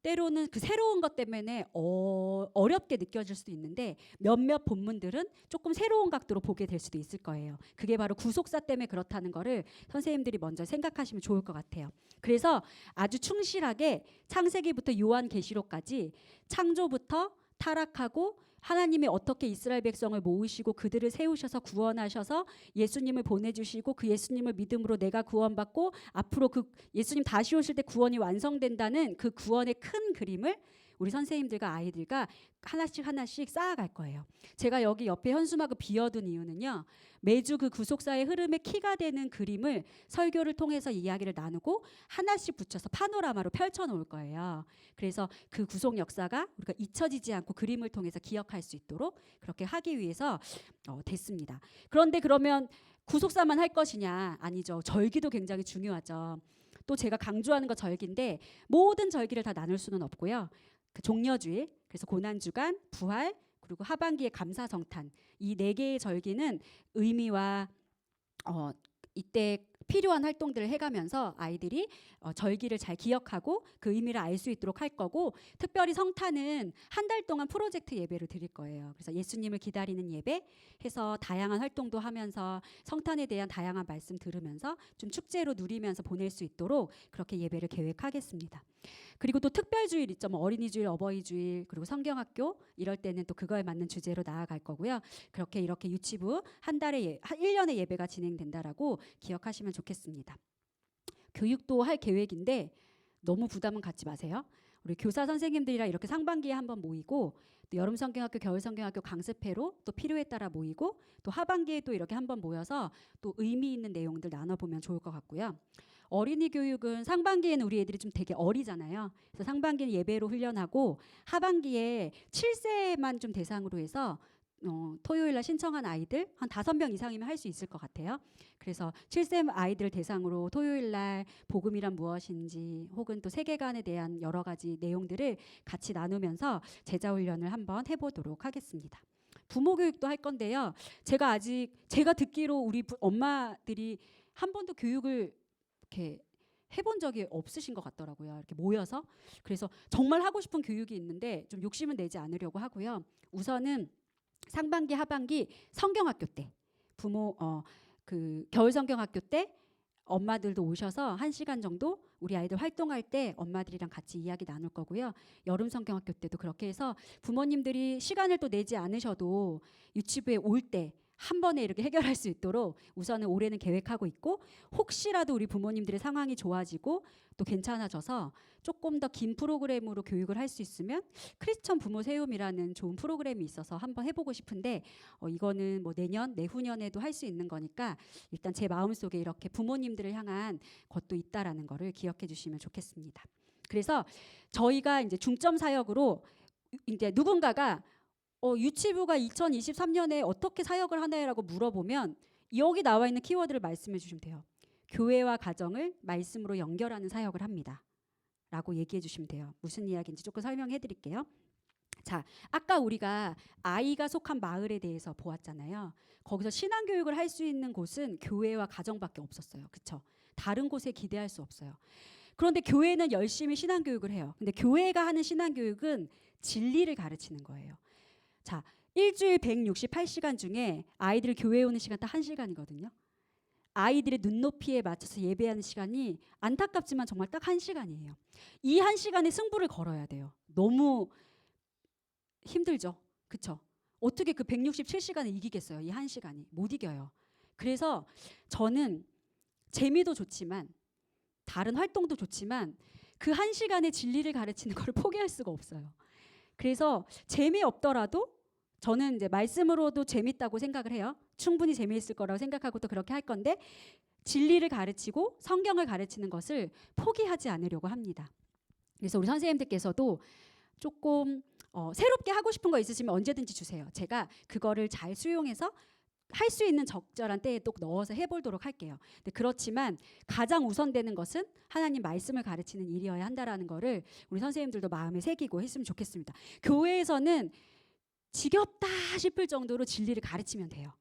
때로는 그 새로운 것 때문에 어렵게 느껴질 수도 있는데 몇몇 본문들은 조금 새로운 각도로 보게 될 수도 있을 거예요. 그게 바로 구속사 때문에 그렇다는 거를 선생님들이 먼저 생각하시면 좋을 것 같아요. 그래서 아주 충실하게 창세기부터 요한계시록까지 창조부터 타락하고 하나님이 어떻게 이스라엘 백성을 모으시고 그들을 세우셔서 구원하셔서 예수님을 보내주시고 그 예수님을 믿음으로 내가 구원받고 앞으로 그 예수님 다시 오실 때 구원이 완성된다는 그 구원의 큰 그림을 우리 선생님들과 아이들과 하나씩 쌓아갈 거예요. 제가 여기 옆에 현수막을 비워둔 이유는요. 매주 그 구속사의 흐름의 키가 되는 그림을 설교를 통해서 이야기를 나누고 하나씩 붙여서 파노라마로 펼쳐놓을 거예요. 그래서 그 구속 역사가 우리가 잊혀지지 않고 그림을 통해서 기억할 수 있도록 그렇게 하기 위해서 됐습니다. 그런데 그러면 구속사만 할 것이냐? 아니죠. 절기도 굉장히 중요하죠. 또 제가 강조하는 거 절기인데 모든 절기를 다 나눌 수는 없고요. 그 종려주일, 그래서 고난주간, 부활, 그리고 하반기의 감사성탄, 이 4개의 절기는 의미와 이때 필요한 활동들을 해가면서 아이들이 절기를 잘 기억하고 그 의미를 알 수 있도록 할 거고, 특별히 성탄은 한 달 동안 프로젝트 예배를 드릴 거예요. 그래서 예수님을 기다리는 예배 해서 다양한 활동도 하면서 성탄에 대한 다양한 말씀 들으면서 좀 축제로 누리면서 보낼 수 있도록 그렇게 예배를 계획하겠습니다. 그리고 또 특별주일 있죠. 뭐 어린이주일, 어버이주일, 그리고 성경학교 이럴 때는 또 그거에 맞는 주제로 나아갈 거고요. 이렇게 유치부 한 달에 1년의 예배가 진행된다라고 기억하시면 좋겠습니다. 교육도 할 계획인데 너무 부담은 갖지 마세요. 우리 교사 선생님들이랑 이렇게 상반기에 한번 모이고, 또 여름 성경학교, 겨울 성경학교 강습회로 또 필요에 따라 모이고, 또 하반기에 또 이렇게 한번 모여서 또 의미 있는 내용들 나눠보면 좋을 것 같고요. 어린이 교육은 상반기에는 우리 애들이 좀 되게 어리잖아요. 그래서 상반기는 예배로 훈련하고 하반기에 7세만 좀 대상으로 해서 토요일날 신청한 아이들 한 5명 이상이면 할 수 있을 것 같아요. 그래서 7세 아이들 대상으로 토요일날 복음이란 무엇인지 혹은 또 세계관에 대한 여러 가지 내용들을 같이 나누면서 제자훈련을 한번 해보도록 하겠습니다. 부모 교육도 할 건데요. 제가 듣기로 우리 엄마들이 한 번도 교육을 이렇게 해본 적이 없으신 것 같더라고요. 이렇게 모여서. 그래서 정말 하고 싶은 교육이 있는데 좀 욕심은 내지 않으려고 하고요. 우선은 상반기, 하반기 성경학교 때 그 겨울 성경학교 때 엄마들도 오셔서 1시간 정도 우리 아이들 활동할 때 엄마들이랑 같이 이야기 나눌 거고요. 여름 성경학교 때도 그렇게 해서 부모님들이 시간을 또 내지 않으셔도 유치부에 올 때 한 번에 이렇게 해결할 수 있도록 우선은 올해는 계획하고 있고, 혹시라도 우리 부모님들의 상황이 좋아지고 또 괜찮아져서 조금 더 긴 프로그램으로 교육을 할 수 있으면 크리스천 부모 세움이라는 좋은 프로그램이 있어서 한번 해보고 싶은데 이거는 뭐 내년, 내후년에도 할 수 있는 거니까 일단 제 마음속에 이렇게 부모님들을 향한 것도 있다라는 거를 기억해 주시면 좋겠습니다. 그래서 저희가 이제 중점 사역으로 이제 누군가가 유치부가 2023년에 어떻게 사역을 하나요라고 물어보면 여기 나와 있는 키워드를 말씀해 주시면 돼요. 교회와 가정을 말씀으로 연결하는 사역을 합니다. 라고 얘기해 주시면 돼요. 무슨 이야기인지 조금 설명해 드릴게요. 자, 아까 우리가 아이가 속한 마을에 대해서 보았잖아요. 거기서 신앙교육을 할 수 있는 곳은 교회와 가정밖에 없었어요. 그렇죠? 다른 곳에 기대할 수 없어요. 그런데 교회는 열심히 신앙교육을 해요. 근데 교회가 하는 신앙교육은 진리를 가르치는 거예요. 자, 일주일 168시간 중에 아이들 교회에 오는 시간 딱 1시간이거든요. 아이들의 눈높이에 맞춰서 예배하는 시간이 안타깝지만 정말 딱 1시간이에요. 이 1시간에 승부를 걸어야 돼요. 너무 힘들죠. 그렇죠? 어떻게 그 167시간을 이기겠어요? 이 1시간이. 못 이겨요. 그래서 저는 재미도 좋지만 다른 활동도 좋지만 그 1시간의 진리를 가르치는 걸 포기할 수가 없어요. 그래서 재미없더라도 저는 이제 말씀으로도 재밌다고 생각을 해요. 충분히 재미있을 거라고 생각하고 또 그렇게 할 건데 진리를 가르치고 성경을 가르치는 것을 포기하지 않으려고 합니다. 그래서 우리 선생님들께서도 조금 새롭게 하고 싶은 거 있으시면 언제든지 주세요. 제가 그거를 잘 수용해서 할 수 있는 적절한 때에 또 넣어서 해보도록 할게요. 근데 그렇지만 가장 우선되는 것은 하나님 말씀을 가르치는 일이어야 한다라는 거를 우리 선생님들도 마음에 새기고 했으면 좋겠습니다. 교회에서는 지겹다 싶을 정도로 진리를 가르치면 돼요.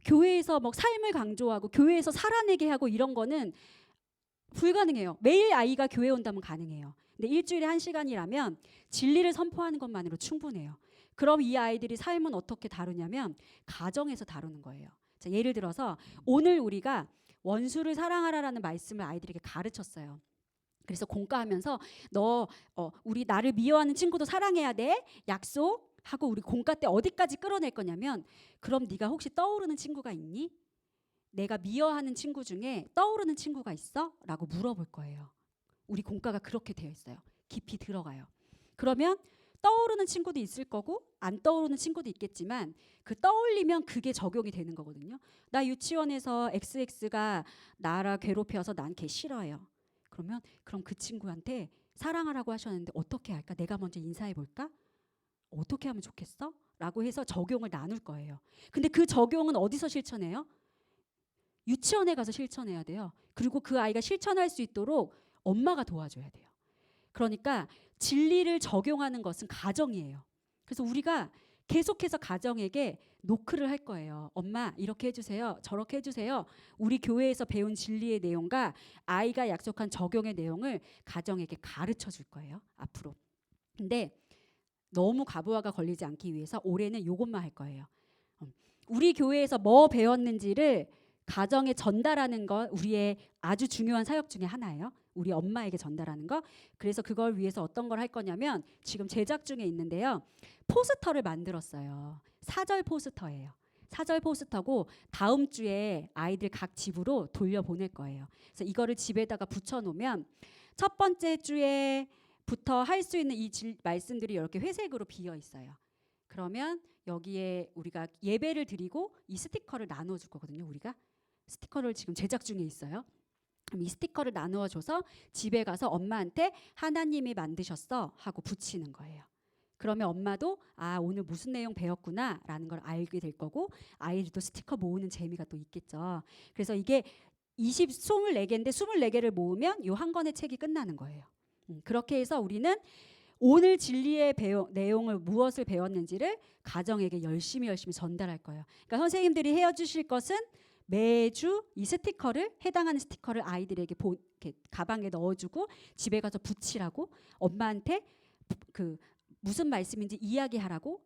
교회에서 뭐 삶을 강조하고 교회에서 살아내게 하고 이런 거는 불가능해요. 매일 아이가 교회 온다면 가능해요. 근데 일주일에 1시간이라면 진리를 선포하는 것만으로 충분해요. 그럼 이 아이들이 삶은 어떻게 다루냐면 가정에서 다루는 거예요. 자, 예를 들어서 오늘 우리가 원수를 사랑하라라는 말씀을 아이들에게 가르쳤어요. 그래서 공과하면서 우리 나를 미워하는 친구도 사랑해야 돼. 약속. 하고 우리 공과 때 어디까지 끌어낼 거냐면, 그럼 네가 혹시 떠오르는 친구가 있니? 내가 미워하는 친구 중에 떠오르는 친구가 있어? 라고 물어볼 거예요. 우리 공과가 그렇게 되어 있어요. 깊이 들어가요. 그러면 떠오르는 친구도 있을 거고 안 떠오르는 친구도 있겠지만 그 떠올리면 그게 적용이 되는 거거든요. 나 유치원에서 XX가 나를 괴롭혀서 난 걔 싫어요. 그럼 그 친구한테 사랑하라고 하셨는데 어떻게 할까? 내가 먼저 인사해 볼까? 어떻게 하면 좋겠어? 라고 해서 적용을 나눌 거예요. 근데 그 적용은 어디서 실천해요? 유치원에 가서 실천해야 돼요. 그리고 그 아이가 실천할 수 있도록 엄마가 도와줘야 돼요. 그러니까 진리를 적용하는 것은 가정이에요. 그래서 우리가 계속해서 가정에게 노크를 할 거예요. 엄마 이렇게 해주세요. 저렇게 해주세요. 우리 교회에서 배운 진리의 내용과 아이가 약속한 적용의 내용을 가정에게 가르쳐 줄 거예요. 앞으로. 근데 너무 과부하가 걸리지 않기 위해서 올해는 이것만 할 거예요. 우리 교회에서 뭐 배웠는지를 가정에 전달하는 것 우리의 아주 중요한 사역 중에 하나예요. 우리 엄마에게 전달하는 거. 그래서 그걸 위해서 어떤 걸 할 거냐면 지금 제작 중에 있는데요. 포스터를 만들었어요. 사절 포스터예요. 사절 포스터고 다음 주에 아이들 각 집으로 돌려보낼 거예요. 그래서 이거를 집에다가 붙여놓으면 첫 번째 주에부터 할 수 있는 이 말씀들이 이렇게 회색으로 비어 있어요. 그러면 여기에 우리가 예배를 드리고 이 스티커를 나눠줄 거거든요. 우리가 스티커를 지금 제작 중에 있어요. 이 스티커를 나누어 줘서 집에 가서 엄마한테 하나님이 만드셨어 하고 붙이는 거예요. 그러면 엄마도 아 오늘 무슨 내용 배웠구나 라는 걸 알게 될 거고 아이들도 스티커 모으는 재미가 또 있겠죠. 그래서 이게 24개인데 24개를 모으면 요 한 권의 책이 끝나는 거예요. 그렇게 해서 우리는 오늘 진리의 내용을 무엇을 배웠는지를 가정에게 열심히 전달할 거예요. 그러니까 선생님들이 해주실 것은 매주 이 스티커를 해당하는 스티커를 아이들에게 이렇게 가방에 넣어주고 집에 가서 붙이라고 엄마한테 그 무슨 말씀인지 이야기하라고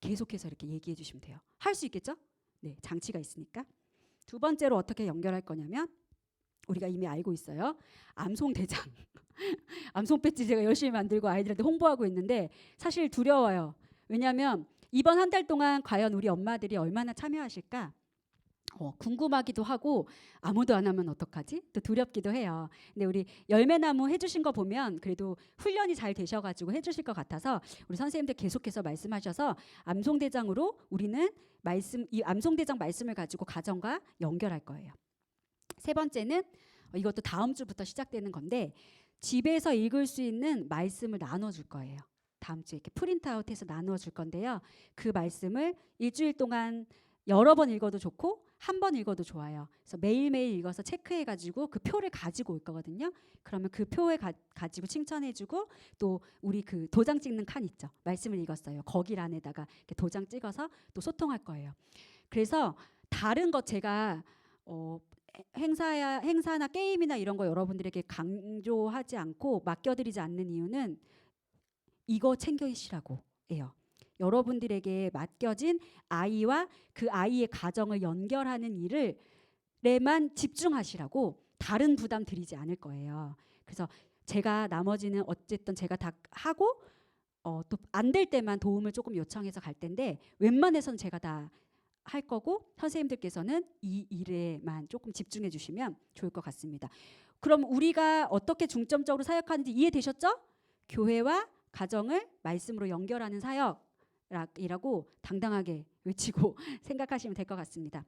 계속해서 이렇게 얘기해 주시면 돼요. 할 수 있겠죠? 네, 장치가 있으니까. 두 번째로 어떻게 연결할 거냐면 우리가 이미 알고 있어요. 암송대장. 암송 배지 제가 열심히 만들고 아이들한테 홍보하고 있는데 사실 두려워요. 왜냐하면 이번 한 달 동안 과연 우리 엄마들이 얼마나 참여하실까? 궁금하기도 하고 아무도 안 하면 어떡하지? 또 두렵기도 해요. 근데 우리 열매나무 해주신 거 보면 그래도 훈련이 잘 되셔가지고 해주실 것 같아서 우리 선생님들 계속해서 말씀하셔서 암송대장으로 우리는 이 암송대장 말씀을 가지고 가정과 연결할 거예요. 세 번째는 이것도 다음 주부터 시작되는 건데 집에서 읽을 수 있는 말씀을 나눠줄 거예요. 다음 주에 이렇게 프린트아웃해서 나누어 줄 건데요. 그 말씀을 일주일 동안 여러 번 읽어도 좋고 한 번 읽어도 좋아요. 그래서 매일매일 읽어서 체크해가지고 그 표를 가지고 올 거거든요. 그러면 그 표에 가지고 칭찬해주고 또 우리 그 도장 찍는 칸 있죠. 말씀을 읽었어요. 거기 안에다가 이렇게 도장 찍어서 또 소통할 거예요. 그래서 다른 것 제가 행사나 게임이나 이런 거 여러분들에게 강조하지 않고 맡겨드리지 않는 이유는 이거 챙겨주시라고 해요. 여러분들에게 맡겨진 아이와 그 아이의 가정을 연결하는 일에만 집중하시라고 다른 부담 드리지 않을 거예요. 그래서 제가 나머지는 어쨌든 제가 다 하고 또 안 될 때만 도움을 조금 요청해서 갈 텐데 웬만해서는 제가 다 할 거고 선생님들께서는 이 일에만 조금 집중해 주시면 좋을 것 같습니다. 그럼 우리가 어떻게 중점적으로 사역하는지 이해되셨죠? 교회와 가정을 말씀으로 연결하는 사역이라고 당당하게 외치고 생각하시면 될 것 같습니다.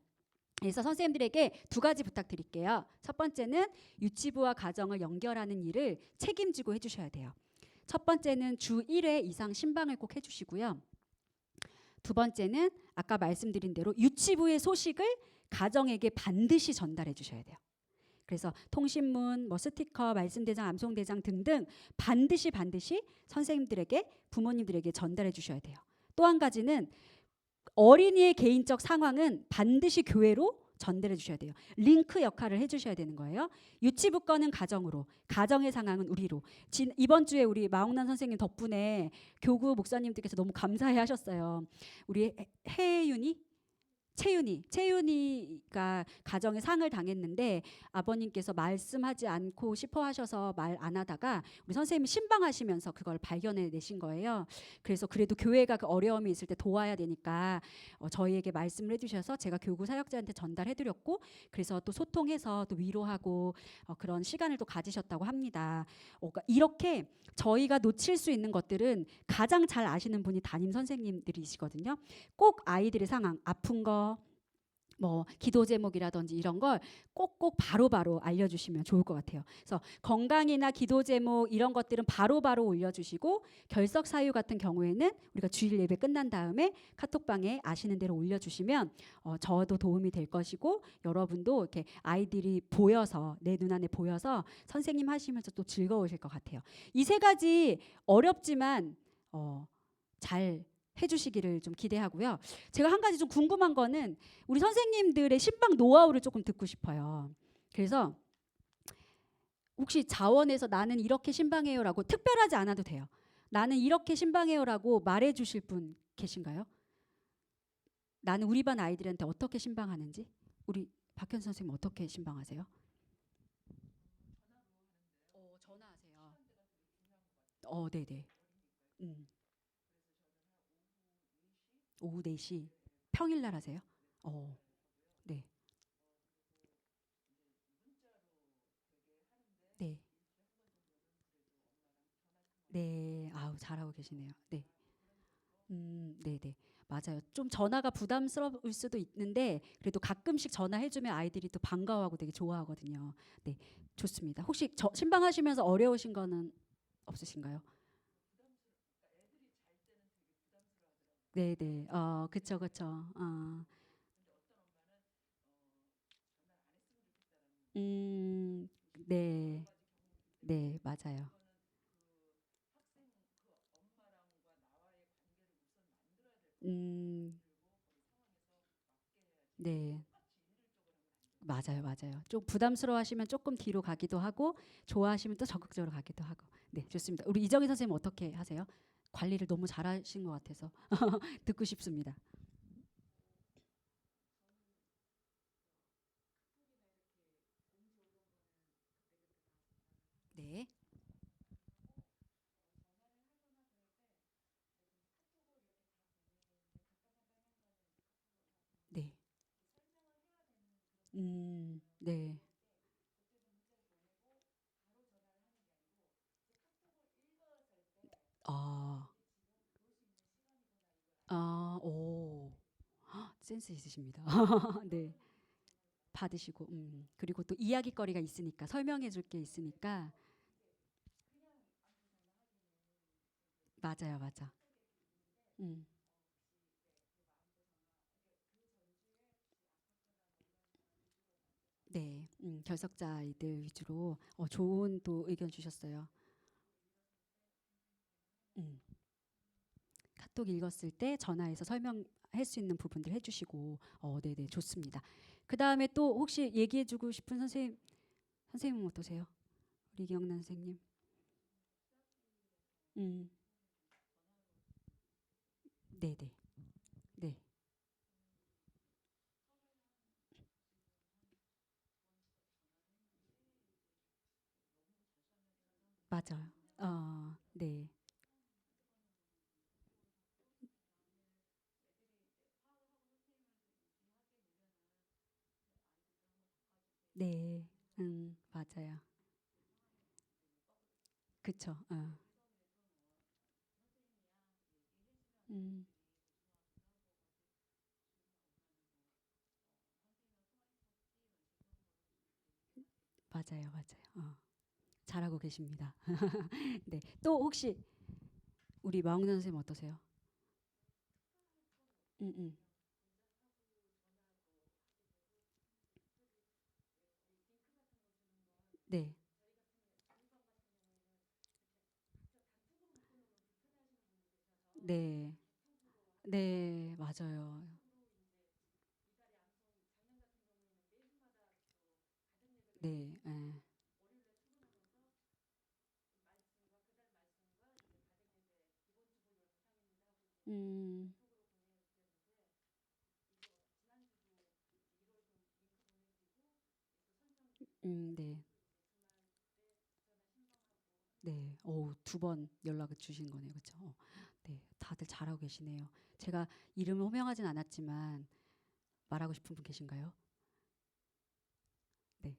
그래서 선생님들에게 두 가지 부탁드릴게요. 첫 번째는 유치부와 가정을 연결하는 일을 책임지고 해주셔야 돼요. 첫 번째는 주 1회 이상 신방을 꼭 해주시고요. 두 번째는 아까 말씀드린 대로 유치부의 소식을 가정에게 반드시 전달해 주셔야 돼요. 그래서 통신문, 스티커, 말씀대장, 암송대장 등등 반드시 선생님들에게 부모님들에게 전달해 주셔야 돼요. 또 한 가지는 어린이의 개인적 상황은 반드시 교회로 전달해 주셔야 돼요. 링크 역할을 해주셔야 되는 거예요. 유치부 거는 가정으로, 가정의 상황은 우리로. 이번 주에 우리 마홍란 선생님 덕분에 교구 목사님들께서 너무 감사해 하셨어요. 우리 채윤이가 가정에 상을 당했는데 아버님께서 말씀하지 않고 싶어 하셔서 말 안 하다가 우리 선생님이 신방하시면서 그걸 발견해 내신 거예요. 그래서 그래도 교회가 그 어려움이 있을 때 도와야 되니까 저희에게 말씀을 해주셔서 제가 교구 사역자한테 전달해드렸고 그래서 또 소통해서 또 위로하고 그런 시간을 또 가지셨다고 합니다. 그러니까 이렇게 저희가 놓칠 수 있는 것들은 가장 잘 아시는 분이 담임 선생님들이시거든요. 꼭 아이들의 상황, 아픈 거 뭐 기도 제목이라든지 이런 걸 꼭꼭 바로바로 알려주시면 좋을 것 같아요. 그래서 건강이나 기도 제목 이런 것들은 바로바로 올려주시고 결석 사유 같은 경우에는 우리가 주일 예배 끝난 다음에 카톡방에 아시는 대로 올려주시면 저도 도움이 될 것이고 여러분도 이렇게 아이들이 보여서 내 눈안에 보여서 선생님 하시면서 또 즐거우실 것 같아요. 이 세 가지 어렵지만 잘 해주시기를 좀 기대하고요. 제가 한 가지 좀 궁금한 거는 우리 선생님들의 신방 노하우를 조금 듣고 싶어요. 그래서 혹시 자원에서 나는 이렇게 신방해요라고 특별하지 않아도 돼요. 나는 이렇게 신방해요라고 말해주실 분 계신가요? 나는 우리 반 아이들한테 어떻게 신방하는지. 우리 박현 선생님 어떻게 신방하세요? 전화하세요. 네네. 오후 4시 평일날 하세요? 네. 네. 네. 아우 잘하고 계시네요. 네. 네네. 맞아요. 좀 전화가 부담스러울 수도 있는데 그래도 가끔씩 전화해주면 아이들이 또 반가워하고 되게 좋아하거든요. 네. 좋습니다. 혹시 신방하시면서 어려우신 거는 없으신가요? 네네. 그쵸, 그쵸. 음, 네. 네, 맞아요. 음, 네. 맞아요, 맞아요. 좀 부담스러워하시면 조금 뒤로 가기도 하고 좋아하시면 또 적극적으로 가기도 하고. 네, 좋습니다. 우리 이정희 선생님 어떻게 하세요? 관리를 너무 잘하신 것 같아서 듣고 싶습니다. 네, 네, 네, 아, 오, 센스 있으십니다. 네, 받으시고, 그리고 또 이야기거리가 있으니까 설명해줄 게 있으니까 맞아요, 맞아. 음, 네, 결석자 아이들 위주로 좋은 또 의견 주셨어요. 음. 카톡 읽었을 때 전화해서 설명할 수 있는 부분들 해주시고, 네네 좋습니다. 그 다음에 또 혹시 얘기해주고 싶은 선생님은 어떠세요? 우리 기억난 선생님. 음, 네네, 네, 맞아요. 네, 네, 맞아요. 그쵸. 음, 맞아요, 맞아요. 잘하고 계십니다. 네, 또 혹시 우리 마홍선 선생님 어떠세요? 음, 음, 네, 네, 네, 맞아요. 네, 음, 네. 네. 두 번 연락을 주신 거네요. 그렇죠? 네. 다들 잘하고 계시네요. 제가 이름을 호명하진 않았지만 말하고 싶은 분 계신가요? 네.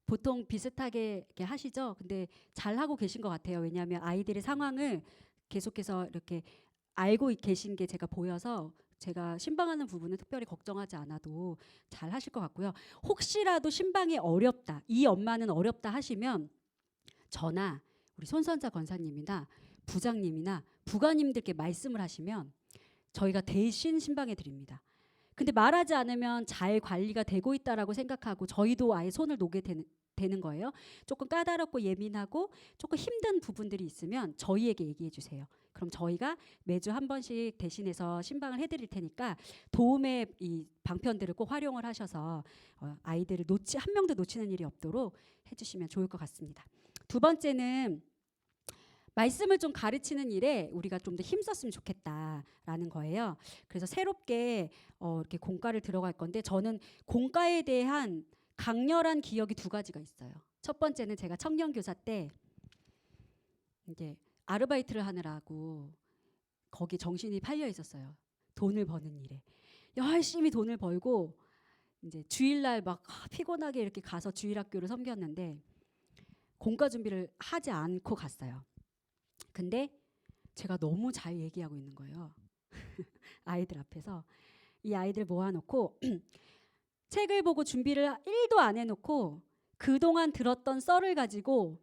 보통 비슷하게 이렇게 하시죠? 근데 잘하고 계신 것 같아요. 왜냐하면 아이들의 상황을 계속해서 이렇게 알고 계신 게 제가 보여서 제가 신방하는 부분은 특별히 걱정하지 않아도 잘 하실 것 같고요. 혹시라도 신방이 어렵다, 이 엄마는 어렵다 하시면 저나 우리 손선자 권사님이나 부장님이나 부관님들께 말씀을 하시면 저희가 대신 신방해 드립니다. 근데 말하지 않으면 잘 관리가 되고 있다라고 생각하고 저희도 아예 손을 놓게 되는 거예요. 조금 까다롭고 예민하고 조금 힘든 부분들이 있으면 저희에게 얘기해 주세요. 그럼 저희가 매주 한 번씩 대신해서 신방을 해드릴 테니까 도움의 이 방편들을 꼭 활용을 하셔서 아이들을 한 명도 놓치는 일이 없도록 해주시면 좋을 것 같습니다. 두 번째는 말씀을 좀 가르치는 일에 우리가 좀 더 힘썼으면 좋겠다라는 거예요. 그래서 새롭게 이렇게 공과를 들어갈 건데 저는 공과에 대한 강렬한 기억이 두 가지가 있어요. 첫 번째는 제가 청년교사 때 이제 아르바이트를 하느라고 거기 정신이 팔려 있었어요. 돈을 버는 일에 열심히 돈을 벌고 이제 주일날 막 피곤하게 이렇게 가서 주일학교를 섬겼는데 공과 준비를 하지 않고 갔어요. 근데 제가 너무 잘 얘기하고 있는 거예요. 아이들 앞에서 이 아이들 모아놓고 책을 보고 준비를 1도 안 해놓고 그동안 들었던 썰을 가지고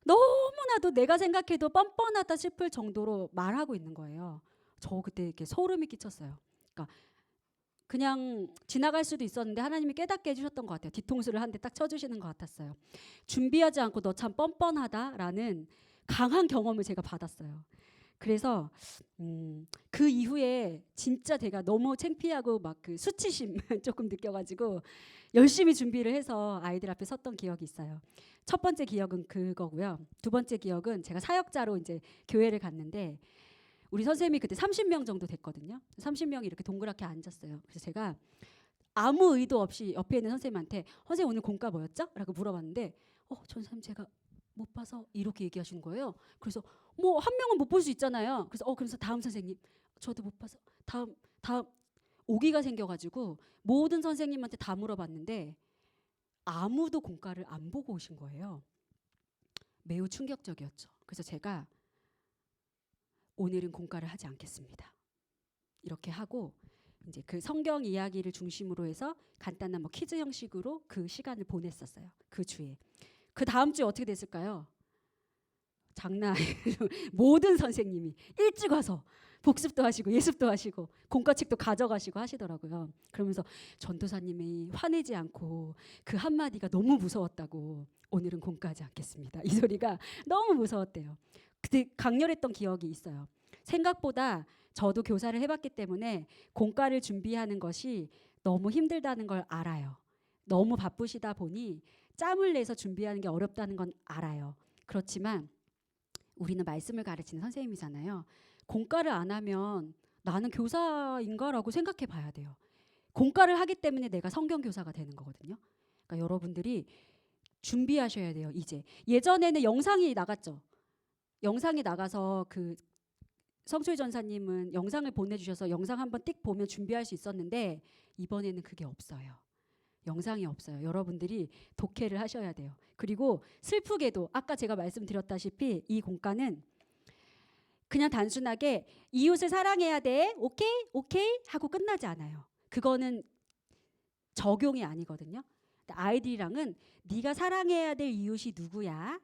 너무나도 내가 생각해도 뻔뻔하다 싶을 정도로 말하고 있는 거예요. 저 그때 이렇게 소름이 끼쳤어요. 그러니까 그냥 지나갈 수도 있었는데 하나님이 깨닫게 해주셨던 것 같아요. 뒤통수를 한 대 딱 쳐주시는 것 같았어요. 준비하지 않고 너 참 뻔뻔하다라는 강한 경험을 제가 받았어요. 그래서 그 이후에 진짜 제가 너무 창피하고 막 그 수치심 조금 느껴가지고 열심히 준비를 해서 아이들 앞에 섰던 기억이 있어요. 첫 번째 기억은 그거고요. 두 번째 기억은 제가 사역자로 이제 교회를 갔는데 우리 선생님이 그때 30명 정도 됐거든요. 30명이 이렇게 동그랗게 앉았어요. 그래서 제가 아무 의도 없이 옆에 있는 선생님한테 선생님 오늘 공과 뭐였죠? 라고 물어봤는데 전 선생님 제가 못 봐서 이렇게 얘기하시는 거예요. 그래서 뭐 한 명은 못 볼 수 있잖아요. 그래서 다음 선생님 저도 못 봐서 다음 오기가 생겨가지고 모든 선생님한테 다 물어봤는데 아무도 공과를 안 보고 오신 거예요. 매우 충격적이었죠. 그래서 제가 오늘은 공과를 하지 않겠습니다. 이렇게 하고 이제 그 성경 이야기를 중심으로 해서 간단한 뭐 퀴즈 형식으로 그 시간을 보냈었어요. 그 주에. 그 다음 주에 어떻게 됐을까요? 장난 아니에요. 모든 선생님이 일찍 와서 복습도 하시고 예습도 하시고 공과책도 가져가시고 하시더라고요. 그러면서 전도사님이 화내지 않고 그 한마디가 너무 무서웠다고 오늘은 공과하지 않겠습니다. 이 소리가 너무 무서웠대요. 그때 강렬했던 기억이 있어요. 생각보다 저도 교사를 해봤기 때문에 공과를 준비하는 것이 너무 힘들다는 걸 알아요. 너무 바쁘시다 보니 짬을 내서 준비하는 게 어렵다는 건 알아요. 그렇지만 우리는 말씀을 가르치는 선생님이잖아요. 공과를 안 하면 나는 교사인가라고 생각해 봐야 돼요. 공과를 하기 때문에 내가 성경교사가 되는 거거든요. 그러니까 여러분들이 준비하셔야 돼요. 이제 예전에는 영상이 나갔죠. 영상이 나가서 그 성초희 전사님은 영상을 보내주셔서 영상 한번 띡 보면 준비할 수 있었는데 이번에는 그게 없어요. 영상이 없어요. 여러분들이 독해를 하셔야 돼요. 그리고 슬프게도 아까 제가 말씀드렸다시피 이 공과는 그냥 단순하게 이웃을 사랑해야 돼. 오케이 하고 끝나지 않아요. 그거는 적용이 아니거든요. 아이들이랑은 네가 사랑해야 될 이웃이 누구야?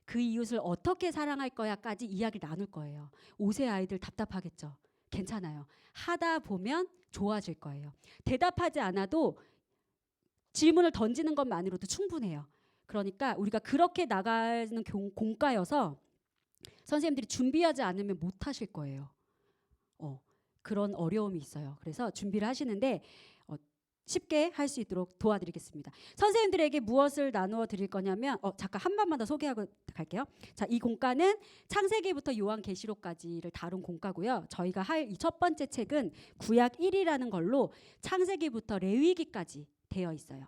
그 이웃을 어떻게 사랑할 거야까지 이야기를 나눌 거예요. 5세 아이들 답답하겠죠. 괜찮아요. 하다 보면 좋아질 거예요. 대답하지 않아도 질문을 던지는 것만으로도 충분해요. 그러니까 우리가 그렇게 나가는 공과여서 선생님들이 준비하지 않으면 못 하실 거예요. 그런 어려움이 있어요. 그래서 준비를 하시는데 쉽게 할 수 있도록 도와드리겠습니다. 선생님들에게 무엇을 나누어 드릴 거냐면 잠깐 한 번만 더 소개하고 갈게요. 자, 이 공과는 창세기부터 요한계시록까지를 다룬 공과고요. 저희가 할 이 첫 번째 책은 구약 1이라는 걸로 창세기부터 레위기까지 되어 있어요.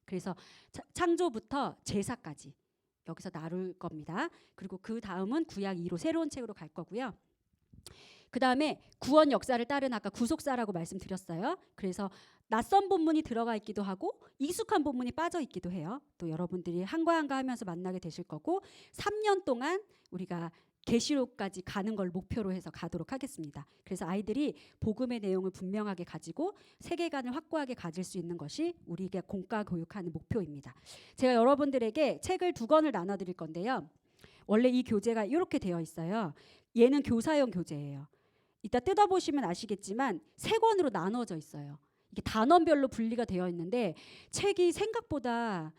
그래서 창조부터 제사까지 여기서 나눌 겁니다. 그리고 그 다음은 구약 2로 새로운 책으로 갈 거고요. 그 다음에 구원 역사를 따른 아까 구속사라고 말씀드렸어요. 그래서 낯선 본문이 들어가 있기도 하고 익숙한 본문이 빠져 있기도 해요. 또 여러분들이 한과 한과 하면서 만나게 되실 거고 3년 동안 우리가 계시록까지 가는 걸 목표로 해서 가도록 하겠습니다. 그래서 아이들이 복음의 내용을 분명하게 가지고 세계관을 확고하게 가질 수 있는 것이 우리가 공과 교육하는 목표입니다. 제가 여러분들에게 책을 2권을 나눠드릴 건데요. 원래 이 교재가 이렇게 되어 있어요. 얘는 교사용 교재예요. 이따 뜯어보시면 아시겠지만 3권으로 나눠져 있어요. 이게 단원별로 분리가 되어 있는데 책이 생각보다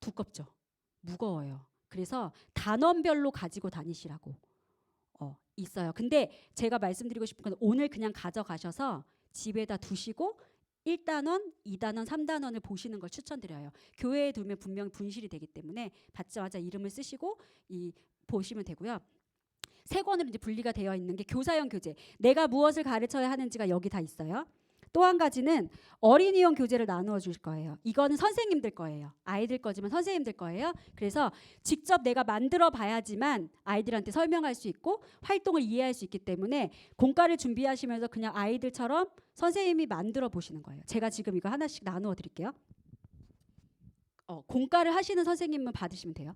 두껍죠. 무거워요. 그래서 단원별로 가지고 다니시라고 있어요. 근데 제가 말씀드리고 싶은 건 오늘 그냥 가져가셔서 집에다 두시고 1단원, 2단원, 3단원을 보시는 걸 추천드려요. 교회에 두면 분명히 분실이 되기 때문에 받자마자 이름을 쓰시고 보시면 되고요. 3권으로 이제 분리가 되어 있는 게 교사용 교재. 내가 무엇을 가르쳐야 하는지가 여기 다 있어요. 또 한 가지는 어린이용 교재를 나누어 줄 거예요. 이거는 선생님들 거예요. 아이들 거지만 선생님들 거예요. 그래서 직접 내가 만들어 봐야지만 아이들한테 설명할 수 있고 활동을 이해할 수 있기 때문에 공과를 준비하시면서 그냥 아이들처럼 선생님이 만들어 보시는 거예요. 제가 지금 이거 하나씩 나누어 드릴게요. 공과를 하시는 선생님은 받으시면 돼요.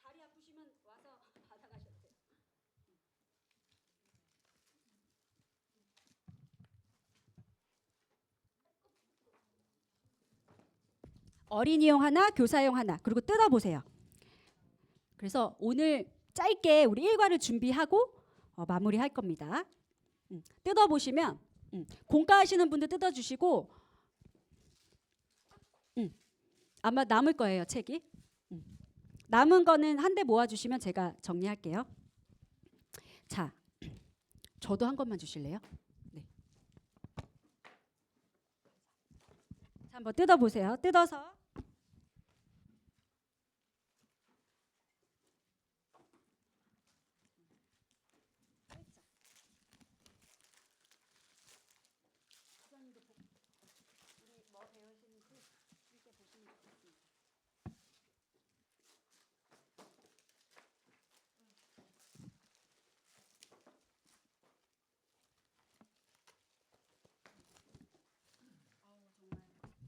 다리 아프시면 와서 받아가셔도 돼요. 어린이용 하나, 교사용 하나. 그리고 뜯어보세요. 그래서 오늘 짧게 우리 1과를 준비하고 마무리할 겁니다. 뜯어보시면 공과하시는 분들 뜯어주시고 아마 남을 거예요. 책이. 남은 거는 한데 모아주시면 제가 정리할게요. 자, 저도 한 것만 주실래요? 네. 자, 한번 뜯어보세요. 뜯어서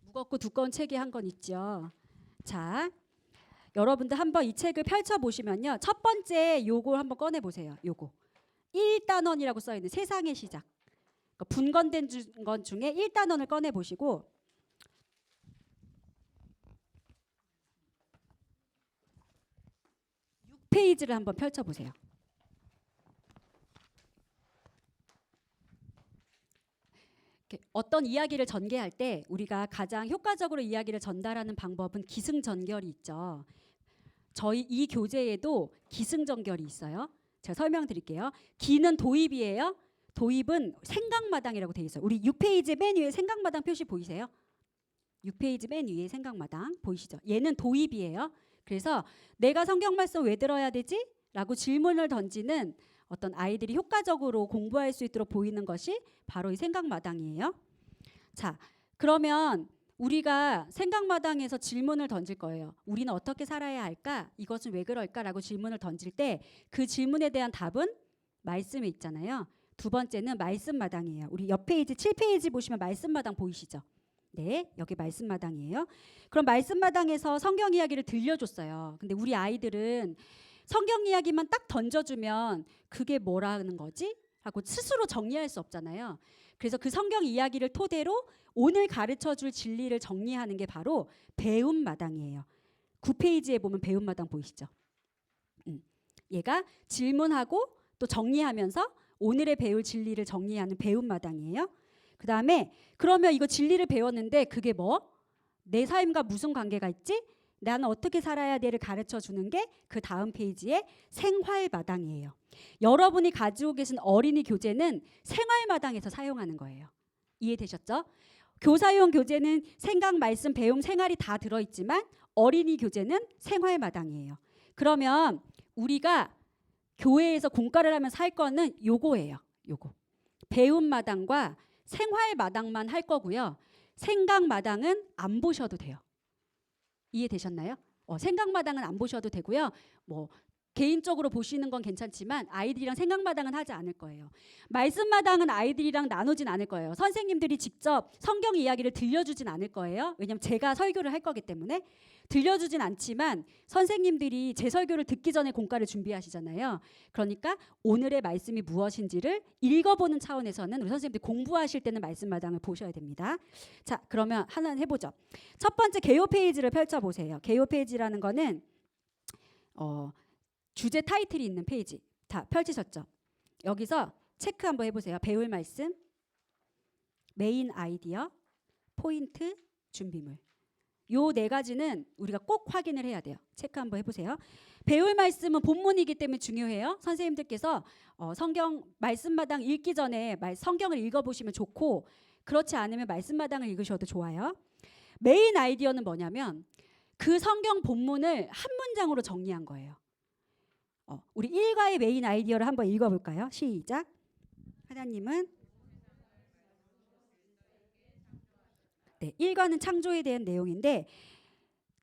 무겁고 두꺼운 책이 한 권 있죠. 자, 여러분들 한번 이 책을 펼쳐 보시면요. 첫 번째 요거 한번 꺼내 보세요. 요거 1단원이라고 써 있는 세상의 시작. 그러니까 분건된 것 중에 1단원을 꺼내 보시고 페이지를 한번 펼쳐 보세요. 어떤 이야기를 전개할 때 우리가 가장 효과적으로 이야기를 전달하는 방법은 기승전결이 있죠. 저희 이 교재에도 기승전결이 있어요. 제가 설명드릴게요. 기는 도입이에요. 도입은 생각마당이라고 되어 있어요. 우리 6페이지 맨 위에 생각마당 표시 보이세요? 6페이지 맨 위에 생각마당 보이시죠? 얘는 도입이에요. 그래서 내가 성경 말씀 왜 들어야 되지? 라고 질문을 던지는 어떤 아이들이 효과적으로 공부할 수 있도록 보이는 것이 바로 이 생각마당이에요. 자, 그러면 우리가 생각마당에서 질문을 던질 거예요. 우리는 어떻게 살아야 할까? 이것은 왜 그럴까? 라고 질문을 던질 때 그 질문에 대한 답은 말씀에 있잖아요. 두 번째는 말씀마당이에요. 우리 옆 페이지 7페이지 보시면 말씀마당 보이시죠? 네, 여기 말씀마당이에요. 그럼 말씀마당에서 성경 이야기를 들려줬어요. 근데 우리 아이들은 성경 이야기만 딱 던져주면 그게 뭐라는 거지? 하고 스스로 정리할 수 없잖아요. 그래서 그 성경 이야기를 토대로 오늘 가르쳐줄 진리를 정리하는 게 바로 배움마당이에요. 9페이지에 보면 배움마당 보이시죠? 얘가 질문하고 또 정리하면서 오늘의 배울 진리를 정리하는 배움마당이에요. 그 다음에 그러면 이거 진리를 배웠는데 그게 뭐? 내 삶과 무슨 관계가 있지? 나는 어떻게 살아야 돼를 가르쳐 주는 게 그 다음 페이지의 생활마당이에요. 여러분이 가지고 계신 어린이 교재는 생활마당에서 사용하는 거예요. 이해되셨죠? 교사용 교재는 생각, 말씀, 배움, 생활이 다 들어있지만 어린이 교재는 생활마당이에요. 그러면 우리가 교회에서 공과를 하면서 할 거는 요거예요. 요거. 배움마당과 생활마당만 할 거고요. 생각마당은 안 보셔도 돼요. 이해되셨나요? 생각마당은 안 보셔도 되고요. 뭐 개인적으로 보시는 건 괜찮지만 아이들이랑 생각마당은 하지 않을 거예요. 말씀마당은 아이들이랑 나누진 않을 거예요. 선생님들이 직접 성경 이야기를 들려주진 않을 거예요. 왜냐하면 제가 설교를 할 거기 때문에 들려주진 않지만 선생님들이 제 설교를 듣기 전에 공과를 준비하시잖아요. 그러니까 오늘의 말씀이 무엇인지를 읽어보는 차원에서는 우리 선생님들이 공부하실 때는 말씀마당을 보셔야 됩니다. 자, 그러면 하나 해보죠. 첫 번째 개요 페이지를 펼쳐보세요. 개요 페이지라는 거는 주제 타이틀이 있는 페이지. 다 펼치셨죠? 여기서 체크 한번 해보세요. 배울 말씀, 메인 아이디어, 포인트, 준비물. 요 네 가지는 우리가 꼭 확인을 해야 돼요. 체크 한번 해보세요. 배울 말씀은 본문이기 때문에 중요해요. 선생님들께서 성경 말씀마당 읽기 전에 성경을 읽어보시면 좋고, 그렇지 않으면 말씀마당을 읽으셔도 좋아요. 메인 아이디어는 뭐냐면 그 성경 본문을 한 문장으로 정리한 거예요. 우리 1과의 메인 아이디어를 한번 읽어볼까요? 시작. 하나님은 1과는 창조에 대한 내용인데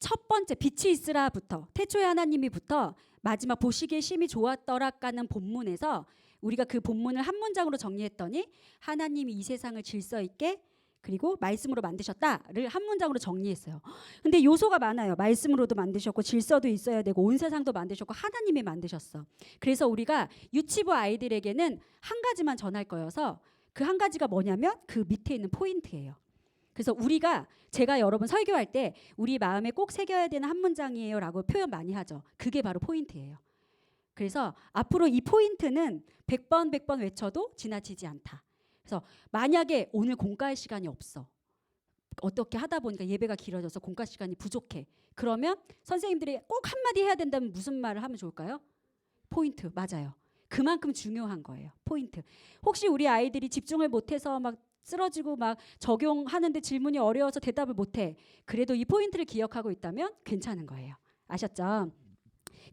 첫 번째 빛이 있으라부터 태초에 하나님이부터 마지막 보시기에 심히 좋았더라까는 본문에서 우리가 그 본문을 한 문장으로 정리했더니 하나님이 이 세상을 질서 있게 그리고 말씀으로 만드셨다를 한 문장으로 정리했어요. 근데 요소가 많아요. 말씀으로도 만드셨고 질서도 있어야 되고 온 세상도 만드셨고 하나님이 만드셨어. 그래서 우리가 유치부 아이들에게는 한 가지만 전할 거여서 그 한 가지가 뭐냐면 그 밑에 있는 포인트예요. 그래서 제가 여러분 설교할 때 우리 마음에 꼭 새겨야 되는 한 문장이에요 라고 표현 많이 하죠. 그게 바로 포인트예요. 그래서 앞으로 이 포인트는 100번 외쳐도 지나치지 않다. 그래서 만약에 오늘 공과할 시간이 없어. 어떻게 하다 보니까 예배가 길어져서 공과 시간이 부족해. 그러면 선생님들이 꼭 한마디 해야 된다면 무슨 말을 하면 좋을까요? 포인트. 맞아요. 그만큼 중요한 거예요. 포인트. 혹시 우리 아이들이 집중을 못해서 막 쓰러지고 막 적용하는데 질문이 어려워서 대답을 못해. 그래도 이 포인트를 기억하고 있다면 괜찮은 거예요. 아셨죠?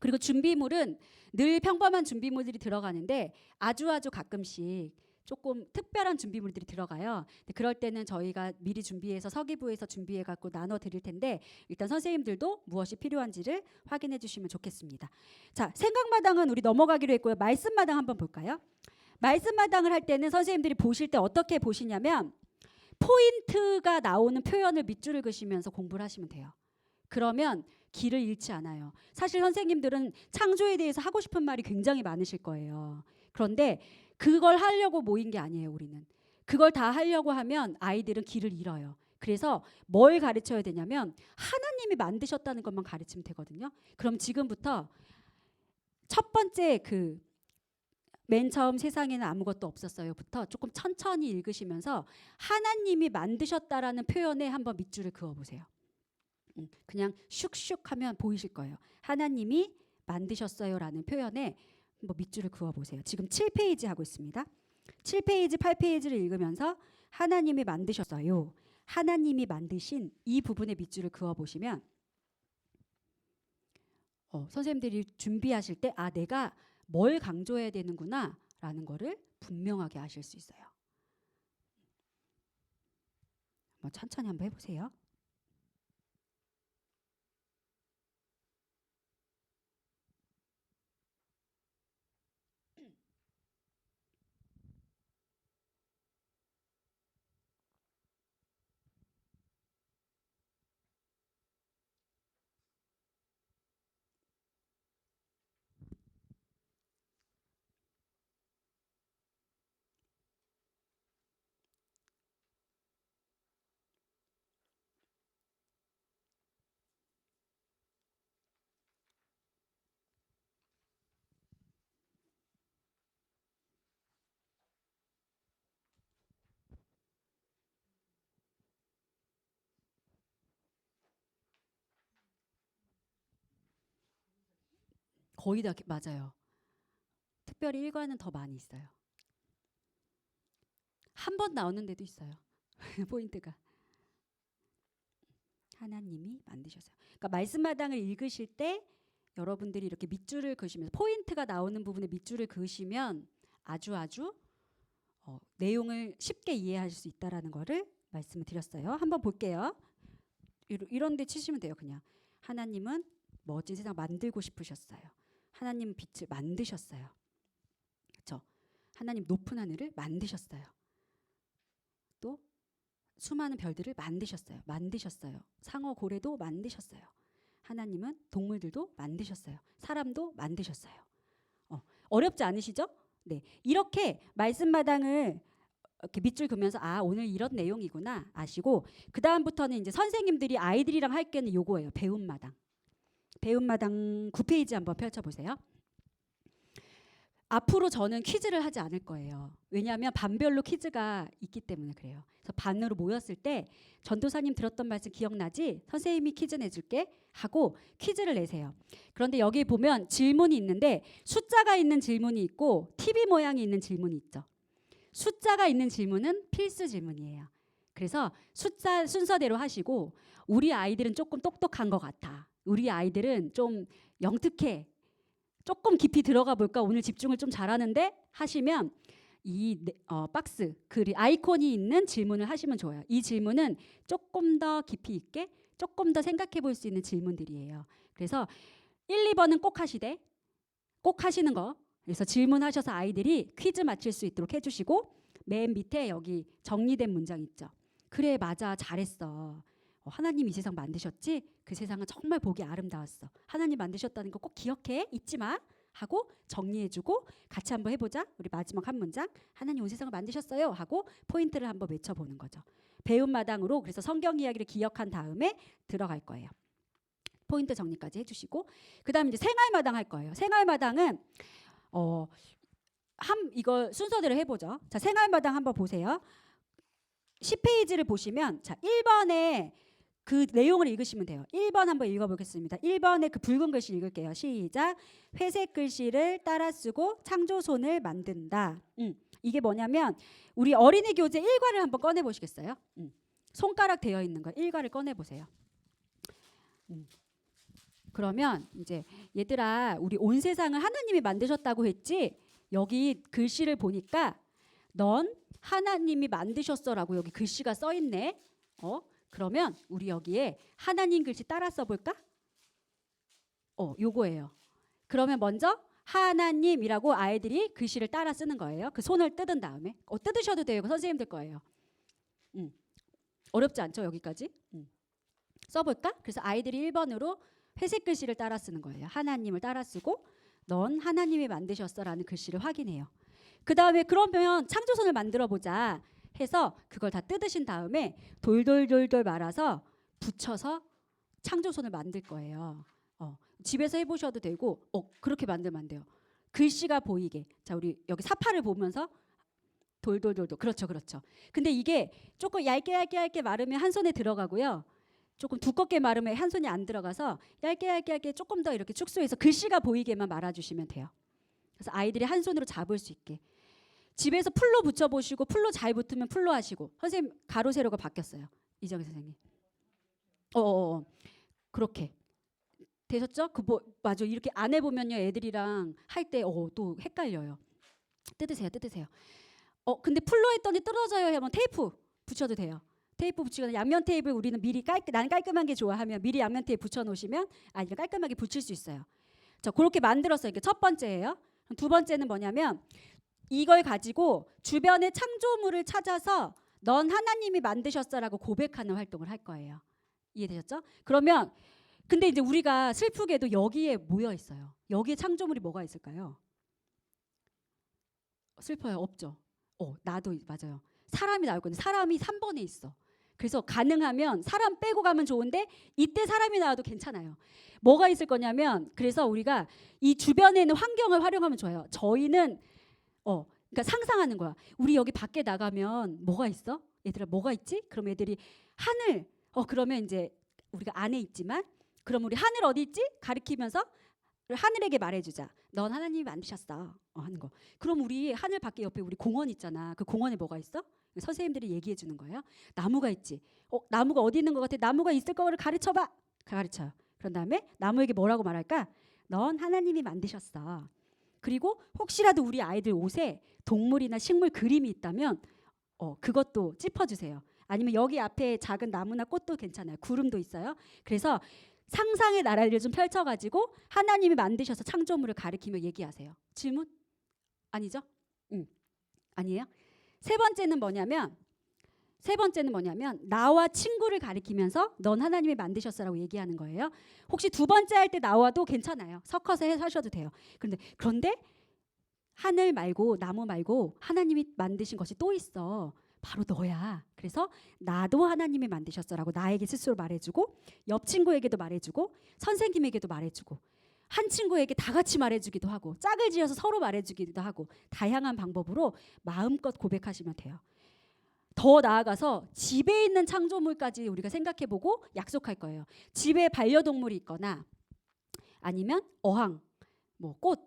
그리고 준비물은 늘 평범한 준비물들이 들어가는데 아주 가끔씩 조금 특별한 준비물들이 들어가요. 그럴 때는 저희가 미리 준비해서 서기부에서 준비해 갖고 나눠 드릴 텐데 일단 선생님들도 무엇이 필요한지를 확인해 주시면 좋겠습니다. 자, 생각마당은 우리 넘어가기로 했고요. 말씀마당 한번 볼까요? 말씀마당을 할 때는 선생님들이 보실 때 어떻게 보시냐면 포인트가 나오는 표현을 밑줄을 그시면서 공부를 하시면 돼요. 그러면 길을 잃지 않아요. 사실 선생님들은 창조에 대해서 하고 싶은 말이 굉장히 많으실 거예요. 그런데 그걸 하려고 모인 게 아니에요. 우리는 그걸 다 하려고 하면 아이들은 길을 잃어요. 그래서 뭘 가르쳐야 되냐면 하나님이 만드셨다는 것만 가르치면 되거든요. 그럼 지금부터 첫 번째 맨 처음 세상에는 아무것도 없었어요부터 조금 천천히 읽으시면서 하나님이 만드셨다라는 표현에 한번 밑줄을 그어보세요. 그냥 슉슉 하면 보이실 거예요. 하나님이 만드셨어요라는 표현에 한번 밑줄을 그어보세요. 지금 7페이지 하고 있습니다. 7페이지, 8페이지를 읽으면서 하나님이 만드셨어요. 하나님이 만드신 이 부분에 밑줄을 그어보시면 선생님들이 준비하실 때 내가 뭘 강조해야 되는구나 라는 거를 분명하게 아실 수 있어요. 천천히 한번 해보세요. 거의 다 맞아요. 특별히 1과는 더 많이 있어요. 한 번 나오는 데도 있어요. 포인트가. 하나님이 만드셨어요. 그러니까 말씀마당을 읽으실 때 여러분들이 이렇게 밑줄을 그으시면서 포인트가 나오는 부분에 밑줄을 그으시면 아주 내용을 쉽게 이해하실 수 있다라는 거를 말씀을 드렸어요. 한번 볼게요. 이런 데 치시면 돼요. 그냥 하나님은 멋진 세상 만들고 싶으셨어요. 하나님 빛을 만드셨어요. 그렇죠? 하나님 높은 하늘을 만드셨어요. 또 수많은 별들을 만드셨어요. 상어 고래도 만드셨어요. 하나님은 동물들도 만드셨어요. 사람도 만드셨어요. 어렵지 않으시죠? 네, 이렇게 말씀마당을 이렇게 밑줄 그으면서 아 오늘 이런 내용이구나 아시고 그 다음부터는 이제 선생님들이 아이들이랑 할 게는 요거예요. 배움마당. 배움마당 9페이지 한번 펼쳐보세요. 앞으로 저는 퀴즈를 하지 않을 거예요. 왜냐하면 반별로 퀴즈가 있기 때문에 그래요. 그래서 반으로 모였을 때 전도사님 들었던 말씀 기억나지? 선생님이 퀴즈 내줄게 하고 퀴즈를 내세요. 그런데 여기 보면 질문이 있는데 숫자가 있는 질문이 있고 TV 모양이 있는 질문이 있죠. 숫자가 있는 질문은 필수 질문이에요. 그래서 숫자 순서대로 하시고 우리 아이들은 조금 똑똑한 것 같아. 우리 아이들은 좀 영특해. 조금 깊이 들어가 볼까? 오늘 집중을 좀 잘하는데 하시면 이 박스 그 아이콘이 있는 질문을 하시면 좋아요. 이 질문은 조금 더 깊이 있게 조금 더 생각해 볼 수 있는 질문들이에요. 그래서 1, 2번은 꼭 하시되 꼭 하시는 거. 그래서 질문하셔서 아이들이 퀴즈 맞힐 수 있도록 해주시고 맨 밑에 여기 정리된 문장 있죠. 그래 맞아 잘했어. 하나님 이 세상 만드셨지? 그 세상은 정말 보기 아름다웠어. 하나님 만드셨다는 거 꼭 기억해. 잊지 마. 하고 정리해주고 같이 한번 해보자. 우리 마지막 한 문장. 하나님 온 세상을 만드셨어요. 하고 포인트를 한번 외쳐보는 거죠. 배움마당으로 그래서 성경 이야기를 기억한 다음에 들어갈 거예요. 포인트 정리까지 해주시고 그 다음 이제 생활마당 할 거예요. 생활마당은 이거 순서대로 해보죠. 자 생활마당 한번 보세요. 10페이지를 보시면 자 1번에 그 내용을 읽으시면 돼요. 1번 한번 읽어보겠습니다. 1번에 그 붉은 글씨 읽을게요. 시작. 회색 글씨를 따라 쓰고 창조손을 만든다. 이게 뭐냐면 우리 어린이 교재 일과를 한번 꺼내 보시겠어요? 손가락 되어 있는 거 일과를 꺼내 보세요. 그러면 이제 얘들아 우리 온 세상을 하나님이 만드셨다고 했지? 여기 글씨를 보니까 넌 하나님이 만드셨어라고 여기 글씨가 써 있네. 그러면 우리 여기에 하나님 글씨 따라 써볼까? 요거예요. 그러면 먼저 하나님이라고 아이들이 글씨를 따라 쓰는 거예요. 그 손을 뜯은 다음에 뜯으셔도 돼요. 선생님들 거예요. 어렵지 않죠 여기까지? 써볼까? 그래서 아이들이 1번으로 회색 글씨를 따라 쓰는 거예요. 하나님을 따라 쓰고 넌 하나님이 만드셨어라는 글씨를 확인해요. 그 다음에 그러면 창조손을 만들어 보자 해서 그걸 다 뜯으신 다음에 돌돌돌돌 말아서 붙여서 창조손을 만들 거예요. 집에서 해보셔도 되고 그렇게 만들면 안 돼요. 글씨가 보이게. 자 우리 여기 사파를 보면서 돌돌돌돌 그렇죠. 근데 이게 조금 얇게 마르면 한 손에 들어가고요. 조금 두껍게 마르면 한 손이 안 들어가서 얇게 조금 더 이렇게 축소해서 글씨가 보이게만 말아주시면 돼요. 그래서 아이들이 한 손으로 잡을 수 있게. 집에서 풀로 붙여보시고 풀로 잘 붙으면 풀로 하시고 선생님 가로 세로가 바뀌었어요. 이정희 선생님. 그렇게 되셨죠? 맞아 이렇게 안 해보면요 애들이랑 할 때 또 헷갈려요. 뜯으세요. 근데 풀로 했더니 떨어져요 하면 테이프 붙여도 돼요. 테이프 붙이거나 양면 테이프를 우리는 미리 나는 깔끔한 게 좋아하면 미리 양면 테이프 붙여놓으시면 아이가 깔끔하게 붙일 수 있어요. 자 그렇게 만들었어요. 이게 첫 번째예요. 두 번째는 뭐냐면 이걸 가지고 주변의 창조물을 찾아서 넌 하나님이 만드셨어라고 고백하는 활동을 할 거예요. 이해되셨죠? 그러면 근데 이제 우리가 슬프게도 여기에 모여 있어요. 여기에 창조물이 뭐가 있을까요? 슬퍼요. 없죠. 나도 맞아요. 사람이 나올 건데 사람이 3번에 있어. 그래서 가능하면 사람 빼고 가면 좋은데 이때 사람이 나와도 괜찮아요. 뭐가 있을 거냐면 그래서 우리가 이 주변에 있는 환경을 활용하면 좋아요. 저희는 그러니까 상상하는 거야. 우리 여기 밖에 나가면 뭐가 있어? 얘들아 뭐가 있지? 그럼 애들이 하늘. 그러면 이제 우리가 안에 있지만 그럼 우리 하늘 어디 있지? 가리키면서 하늘에게 말해주자. 넌 하나님이 만드셨어. 하는 거. 그럼 우리 하늘 밖에 옆에 우리 공원 있잖아. 그 공원에 뭐가 있어? 선생님들이 얘기해 주는 거예요. 나무가 있지. 나무가 어디 있는 것 같아? 나무가 있을 거를 가르쳐봐. 가르쳐요. 그런 다음에 나무에게 뭐라고 말할까? 넌 하나님이 만드셨어. 그리고 혹시라도 우리 아이들 옷에 동물이나 식물 그림이 있다면 그것도 짚어주세요. 아니면 여기 앞에 작은 나무나 꽃도 괜찮아요. 구름도 있어요. 그래서 상상의 나라를 좀 펼쳐가지고 하나님이 만드셔서 창조물을 가리키며 얘기하세요. 질문? 아니죠? 아니에요? 세 번째는 뭐냐면 나와 친구를 가리키면서 넌 하나님이 만드셨어라고 얘기하는 거예요. 혹시 두 번째 할 때 나와도 괜찮아요. 섞어서 하셔도 돼요. 그런데 하늘 말고 나무 말고 하나님이 만드신 것이 또 있어. 바로 너야. 그래서 나도 하나님이 만드셨어라고 나에게 스스로 말해주고 옆 친구에게도 말해주고 선생님에게도 말해주고 한 친구에게 다 같이 말해주기도 하고 짝을 지어서 서로 말해주기도 하고 다양한 방법으로 마음껏 고백하시면 돼요. 더 나아가서 집에 있는 창조물까지 우리가 생각해보고 약속할 거예요. 집에 반려동물이 있거나 아니면 어항, 뭐 꽃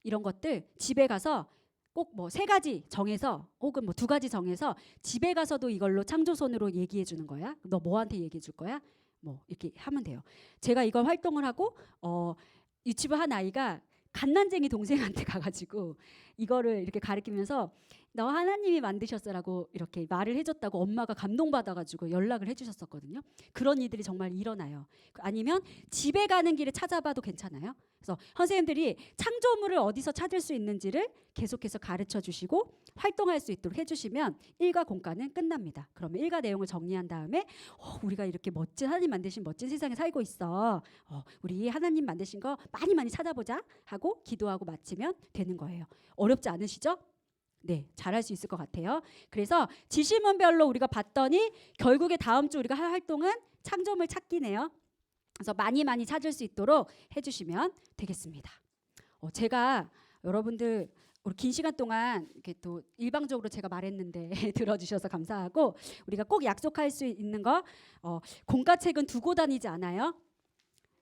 이런 것들 집에 가서 꼭 뭐 3가지 정해서 혹은 뭐 2가지 정해서 집에 가서도 이걸로 창조손으로 얘기해 주는 거야. 너 뭐한테 얘기해 줄 거야? 뭐 이렇게 하면 돼요. 제가 이걸 활동을 하고 유치부 한 아이가 갓난쟁이 동생한테 가가지고 이거를 이렇게 가르치면서 너 하나님이 만드셨어라고 이렇게 말을 해줬다고 엄마가 감동받아가지고 연락을 해주셨었거든요. 그런 일들이 정말 일어나요. 아니면 집에 가는 길에 찾아봐도 괜찮아요. 그래서 선생님들이 창조물을 어디서 찾을 수 있는지를 계속해서 가르쳐 주시고 활동할 수 있도록 해주시면 일과 공과는 끝납니다. 그러면 일과 내용을 정리한 다음에 우리가 이렇게 멋진 하나님 만드신 멋진 세상에 살고 있어. 우리 하나님 만드신 거 많이 찾아보자 하고 기도하고 마치면 되는 거예요. 어렵지 않으시죠? 네, 잘할 수 있을 것 같아요. 그래서 지시문별로 우리가 봤더니 결국에 다음 주 우리가 할 활동은 창조물 찾기네요. 그래서 많이 찾을 수 있도록 해주시면 되겠습니다. 제가 여러분들 우리 긴 시간 동안 이렇게 또 일방적으로 제가 말했는데 들어주셔서 감사하고 우리가 꼭 약속할 수 있는 거 공과책은 두고 다니지 않아요.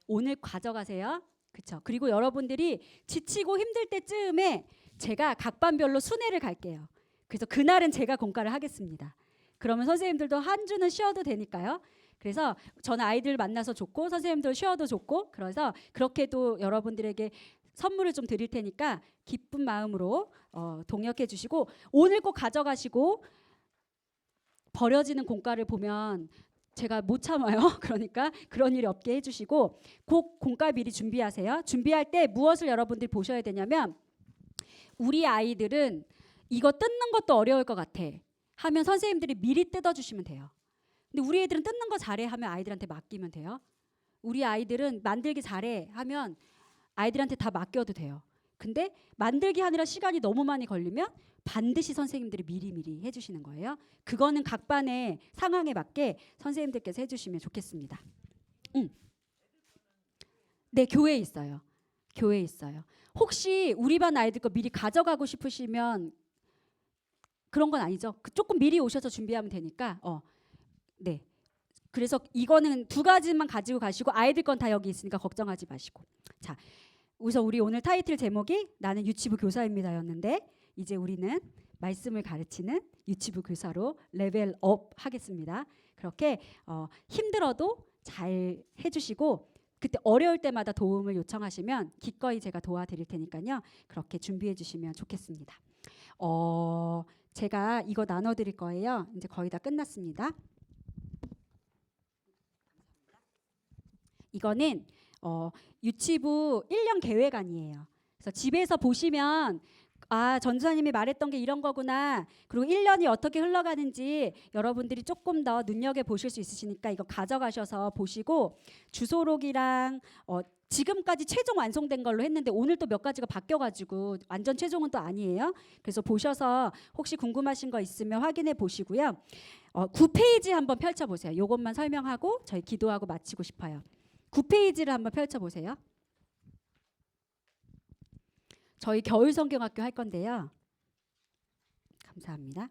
오늘 가져가세요. 그렇죠? 그리고 여러분들이 지치고 힘들 때쯤에 제가 각 반별로 순회를 갈게요. 그래서 그날은 제가 공과를 하겠습니다. 그러면 선생님들도 한 주는 쉬어도 되니까요. 그래서 저는 아이들 만나서 좋고 선생님들 쉬어도 좋고 그래서 그렇게도 여러분들에게 선물을 좀 드릴 테니까 기쁜 마음으로 동역해 주시고 오늘 꼭 가져가시고 버려지는 공과를 보면 제가 못 참아요. 그러니까 그런 일이 없게 해주시고 꼭 공과 미리 준비하세요. 준비할 때 무엇을 여러분들이 보셔야 되냐면 우리 아이들은 이거 뜯는 것도 어려울 것 같아 하면 선생님들이 미리 뜯어주시면 돼요. 근데 우리 애들은 뜯는 거 잘해 하면 아이들한테 맡기면 돼요. 우리 아이들은 만들기 잘해 하면 아이들한테 다 맡겨도 돼요. 근데 만들기 하느라 시간이 너무 많이 걸리면 반드시 선생님들이 미리 해주시는 거예요. 그거는 각 반의 상황에 맞게 선생님들께서 해주시면 좋겠습니다. 네, 교회에 있어요. 교회에 있어요. 혹시 우리 반 아이들 거 미리 가져가고 싶으시면 그런 건 아니죠. 조금 미리 오셔서 준비하면 되니까 네. 그래서 이거는 2가지만 가지고 가시고 아이들 건 다 여기 있으니까 걱정하지 마시고. 자, 우선 우리 오늘 타이틀 제목이 나는 유치부 교사입니다였는데 이제 우리는 말씀을 가르치는 유치부 교사로 레벨업 하겠습니다. 그렇게 힘들어도 잘 해주시고 그때 어려울 때마다 도움을 요청하시면 기꺼이 제가 도와드릴 테니까요. 그렇게 준비해 주시면 좋겠습니다. 제가 이거 나눠드릴 거예요. 이제 거의 다 끝났습니다. 이거는 유치부 1년 계획안이에요. 그래서 집에서 보시면 전도사님이 말했던 게 이런 거구나. 그리고 1년이 어떻게 흘러가는지 여러분들이 조금 더 눈여겨보실 수 있으시니까 이거 가져가셔서 보시고 주소록이랑 지금까지 최종 완성된 걸로 했는데 오늘 또 몇 가지가 바뀌어가지고 완전 최종은 또 아니에요. 그래서 보셔서 혹시 궁금하신 거 있으면 확인해 보시고요. 9페이지 한번 펼쳐보세요. 이것만 설명하고 저희 기도하고 마치고 싶어요. 9페이지를 한번 펼쳐보세요. 저희 겨울 성경학교 할 건데요. 감사합니다.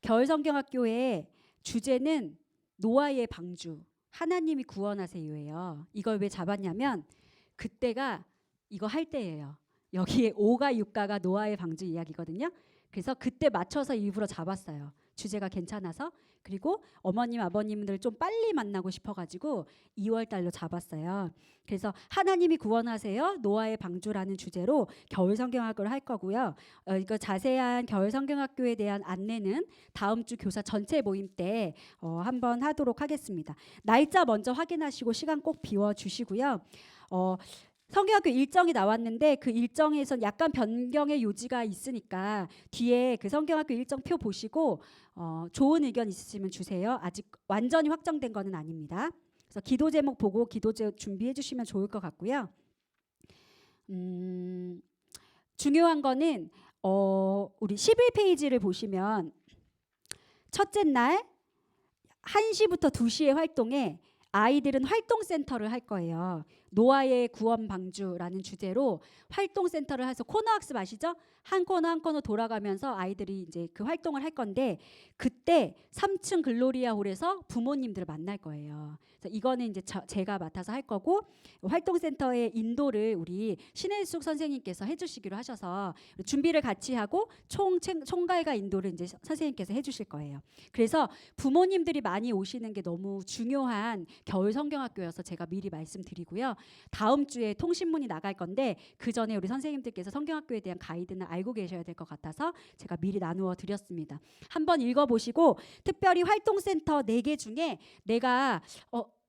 겨울 성경학교의 주제는 노아의 방주, 하나님이 구원하세요예요. 이걸 왜 잡았냐면 그때가 이거 할 때예요. 여기에 5가 6가가 노아의 방주 이야기거든요. 그래서 그때 맞춰서 일부러 잡았어요. 주제가 괜찮아서. 그리고 어머님 아버님들 좀 빨리 만나고 싶어가지고 2월 달로 잡았어요. 그래서 하나님이 구원하세요 노아의 방주라는 주제로 겨울 성경학교를 할 거고요. 이거 자세한 겨울 성경학교에 대한 안내는 다음 주 교사 전체 모임 때 한번 하도록 하겠습니다. 날짜 먼저 확인하시고 시간 꼭 비워주시고요. 성경학교 일정이 나왔는데 그 일정에선 약간 변경의 요지가 있으니까 뒤에 그 성경학교 일정표 보시고 좋은 의견 있으시면 주세요. 아직 완전히 확정된 거는 아닙니다. 그래서 기도 제목 보고 기도 준비해 주시면 좋을 것 같고요. 중요한 거는 우리 11페이지를 보시면 첫째 날 1시부터 2시의 활동에 아이들은 활동센터를 할 거예요. 노아의 구원 방주라는 주제로 활동센터를 해서 코너 학습 아시죠? 한 코너 한 코너 돌아가면서 아이들이 이제 그 활동을 할 건데 그때 3층 글로리아 홀에서 부모님들을 만날 거예요. 그래서 이거는 이제 제가 맡아서 할 거고 활동센터의 인도를 우리 신혜숙 선생님께서 해주시기로 하셔서 준비를 같이 하고 총괄과 인도를 이제 선생님께서 해주실 거예요. 그래서 부모님들이 많이 오시는 게 너무 중요한 겨울 성경학교여서 제가 미리 말씀드리고요. 다음 주에 통신문이 나갈 건데 그 전에 우리 선생님들께서 성경학교에 대한 가이드는 알고 계셔야 될 것 같아서 제가 미리 나누어 드렸습니다. 한번 읽어보시고 특별히 활동센터 4개 중에 내가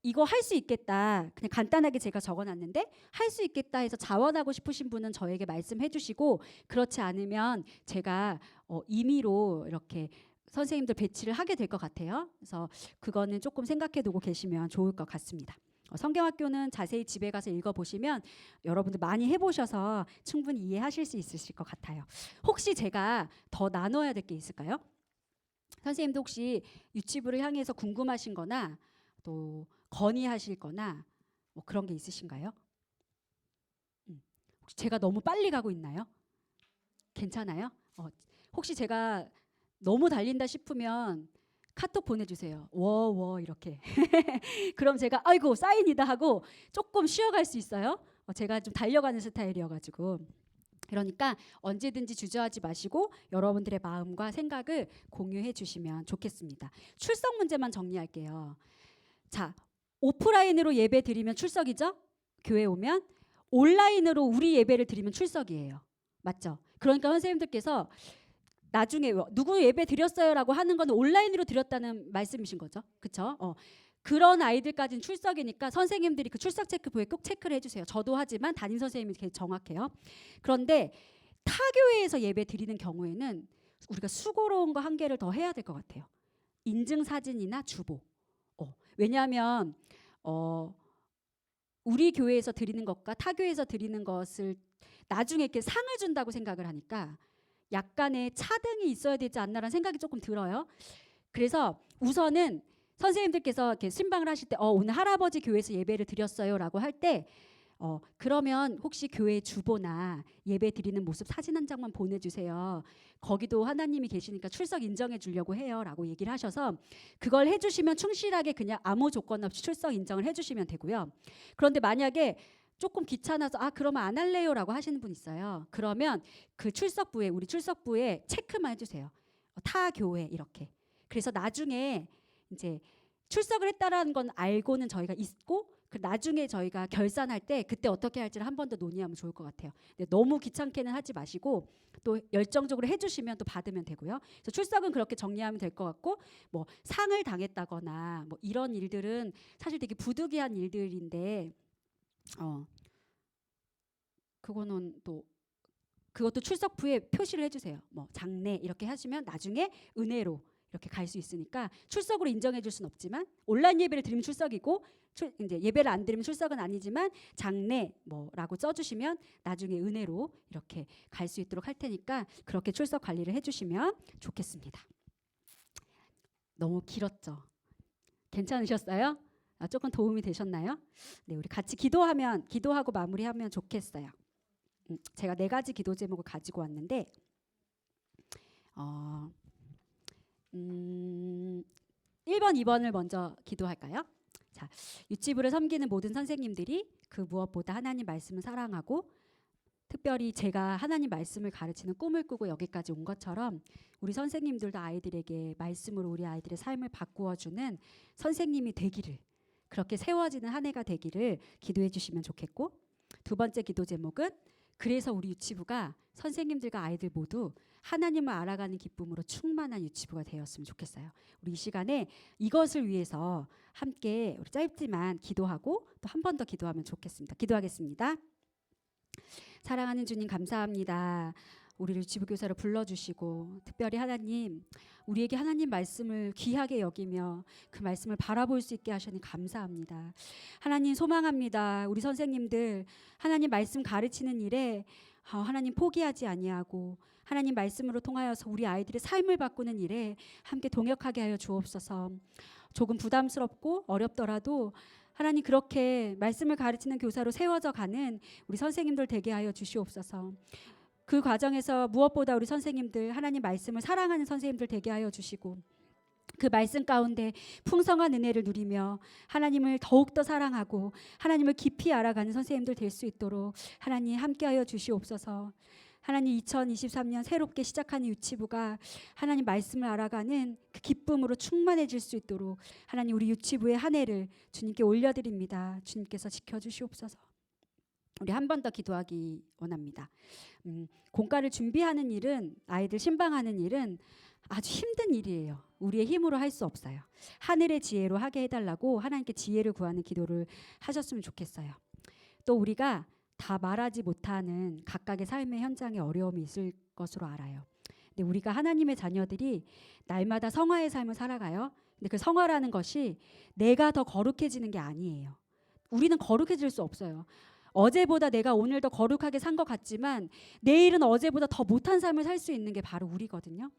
이거 할 수 있겠다. 그냥 간단하게 제가 적어놨는데 할 수 있겠다 해서 자원하고 싶으신 분은 저에게 말씀해 주시고 그렇지 않으면 제가 임의로 이렇게 선생님들 배치를 하게 될 것 같아요. 그래서 그거는 조금 생각해 두고 계시면 좋을 것 같습니다. 성경학교는 자세히 집에 가서 읽어보시면 여러분들 많이 해보셔서 충분히 이해하실 수 있으실 것 같아요. 혹시 제가 더 나눠야 될 게 있을까요? 선생님도 혹시 유치부를 향해서 궁금하신 거나 또 건의하실 거나 뭐 그런 게 있으신가요? 혹시 제가 너무 빨리 가고 있나요? 괜찮아요? 혹시 제가 너무 달린다 싶으면 카톡 보내주세요. 워워 이렇게. 그럼 제가 아이고 사인이다 하고 조금 쉬어갈 수 있어요. 제가 좀 달려가는 스타일이어가지고. 그러니까 언제든지 주저하지 마시고 여러분들의 마음과 생각을 공유해 주시면 좋겠습니다. 출석 문제만 정리할게요. 자, 오프라인으로 예배 드리면 출석이죠? 교회 오면. 온라인으로 우리 예배를 드리면 출석이에요. 맞죠? 그러니까 선생님들께서 나중에 누구 예배 드렸어요라고 하는 건 온라인으로 드렸다는 말씀이신 거죠. 그렇죠? 그런 아이들까지는 출석이니까 선생님들이 그 출석 체크표에 꼭 체크를 해주세요. 저도 하지만 담임 선생님이 되게 정확해요. 그런데 타교회에서 예배 드리는 경우에는 우리가 수고로운 거 한 개를 더 해야 될 것 같아요. 인증 사진이나 주보. 왜냐하면 우리 교회에서 드리는 것과 타교회에서 드리는 것을 나중에 이렇게 상을 준다고 생각을 하니까 약간의 차등이 있어야 되지 않나라는 생각이 조금 들어요. 그래서 우선은 선생님들께서 이렇게 신방을 하실 때 오늘 할아버지 교회에서 예배를 드렸어요라고 할 때 그러면 혹시 교회 주보나 예배 드리는 모습 사진 한 장만 보내주세요. 거기도 하나님이 계시니까 출석 인정해 주려고 해요라고 얘기를 하셔서 그걸 해주시면 충실하게 그냥 아무 조건 없이 출석 인정을 해주시면 되고요. 그런데 만약에 조금 귀찮아서 그러면 안 할래요라고 하시는 분 있어요. 그러면 그 출석부에 우리 출석부에 체크만 해주세요. 타 교회 이렇게. 그래서 나중에 이제 출석을 했다라는 건 알고는 저희가 있고 그 나중에 저희가 결산할 때 그때 어떻게 할지를 한 번 더 논의하면 좋을 것 같아요. 근데 너무 귀찮게는 하지 마시고 또 열정적으로 해주시면 또 받으면 되고요. 그래서 출석은 그렇게 정리하면 될 것 같고 뭐 상을 당했다거나 뭐 이런 일들은 사실 되게 부득이한 일들인데 그거는 또 그것도 출석부에 표시를 해주세요. 뭐 장례 이렇게 하시면 나중에 은혜로 이렇게 갈 수 있으니까 출석으로 인정해 줄 수는 없지만 온라인 예배를 드리면 출석이고 이제 예배를 안 드리면 출석은 아니지만 장례 뭐라고 써주시면 나중에 은혜로 이렇게 갈 수 있도록 할 테니까 그렇게 출석 관리를 해주시면 좋겠습니다. 너무 길었죠? 괜찮으셨어요? 조금 도움이 되셨나요? 네, 우리 같이 기도하고 마무리하면 좋겠어요. 제가 4가지 기도 제목을 가지고 왔는데 1번, 2번을 먼저 기도할까요? 자, 유치부를 섬기는 모든 선생님들이 그 무엇보다 하나님 말씀을 사랑하고 특별히 제가 하나님 말씀을 가르치는 꿈을 꾸고 여기까지 온 것처럼 우리 선생님들도 아이들에게 말씀으로 우리 아이들의 삶을 바꾸어 주는 선생님이 되기를, 그렇게 세워지는 한 해가 되기를 기도해 주시면 좋겠고, 두 번째 기도 제목은 그래서 우리 유치부가 선생님들과 아이들 모두 하나님을 알아가는 기쁨으로 충만한 유치부가 되었으면 좋겠어요. 우리 이 시간에 이것을 위해서 함께 우리 짧지만 기도하고 또 한 번 더 기도하면 좋겠습니다. 기도하겠습니다. 사랑하는 주님 감사합니다. 우리를 유치부 교사로 불러주시고 특별히 하나님, 우리에게 하나님 말씀을 귀하게 여기며 그 말씀을 바라볼 수 있게 하시니 감사합니다. 하나님 소망합니다. 우리 선생님들 하나님 말씀 가르치는 일에 하나님 포기하지 아니하고 하나님 말씀으로 통하여서 우리 아이들의 삶을 바꾸는 일에 함께 동역하게 하여 주옵소서. 조금 부담스럽고 어렵더라도 하나님 그렇게 말씀을 가르치는 교사로 세워져 가는 우리 선생님들 되게 하여 주시옵소서. 그 과정에서 무엇보다 우리 선생님들 하나님 말씀을 사랑하는 선생님들 되게 하여 주시고 그 말씀 가운데 풍성한 은혜를 누리며 하나님을 더욱더 사랑하고 하나님을 깊이 알아가는 선생님들 될 수 있도록 하나님 함께하여 주시옵소서. 하나님 2023년 새롭게 시작하는 유치부가 하나님 말씀을 알아가는 그 기쁨으로 충만해질 수 있도록 하나님 우리 유치부의 한 해를 주님께 올려드립니다. 주님께서 지켜주시옵소서. 우리 한 번 더 기도하기 원합니다. 공과를 준비하는 일은, 아이들 신방하는 일은 아주 힘든 일이에요. 우리의 힘으로 할 수 없어요. 하늘의 지혜로 하게 해달라고 하나님께 지혜를 구하는 기도를 하셨으면 좋겠어요. 또 우리가 다 말하지 못하는 각각의 삶의 현장에 어려움이 있을 것으로 알아요. 근데 우리가 하나님의 자녀들이 날마다 성화의 삶을 살아가요. 근데 그 성화라는 것이 내가 더 거룩해지는 게 아니에요. 우리는 거룩해질 수 없어요. 어제보다 내가 오늘 더 거룩하게 산 것 같지만 내일은 어제보다 더 못한 삶을 살 수 있는 게 바로 우리거든요.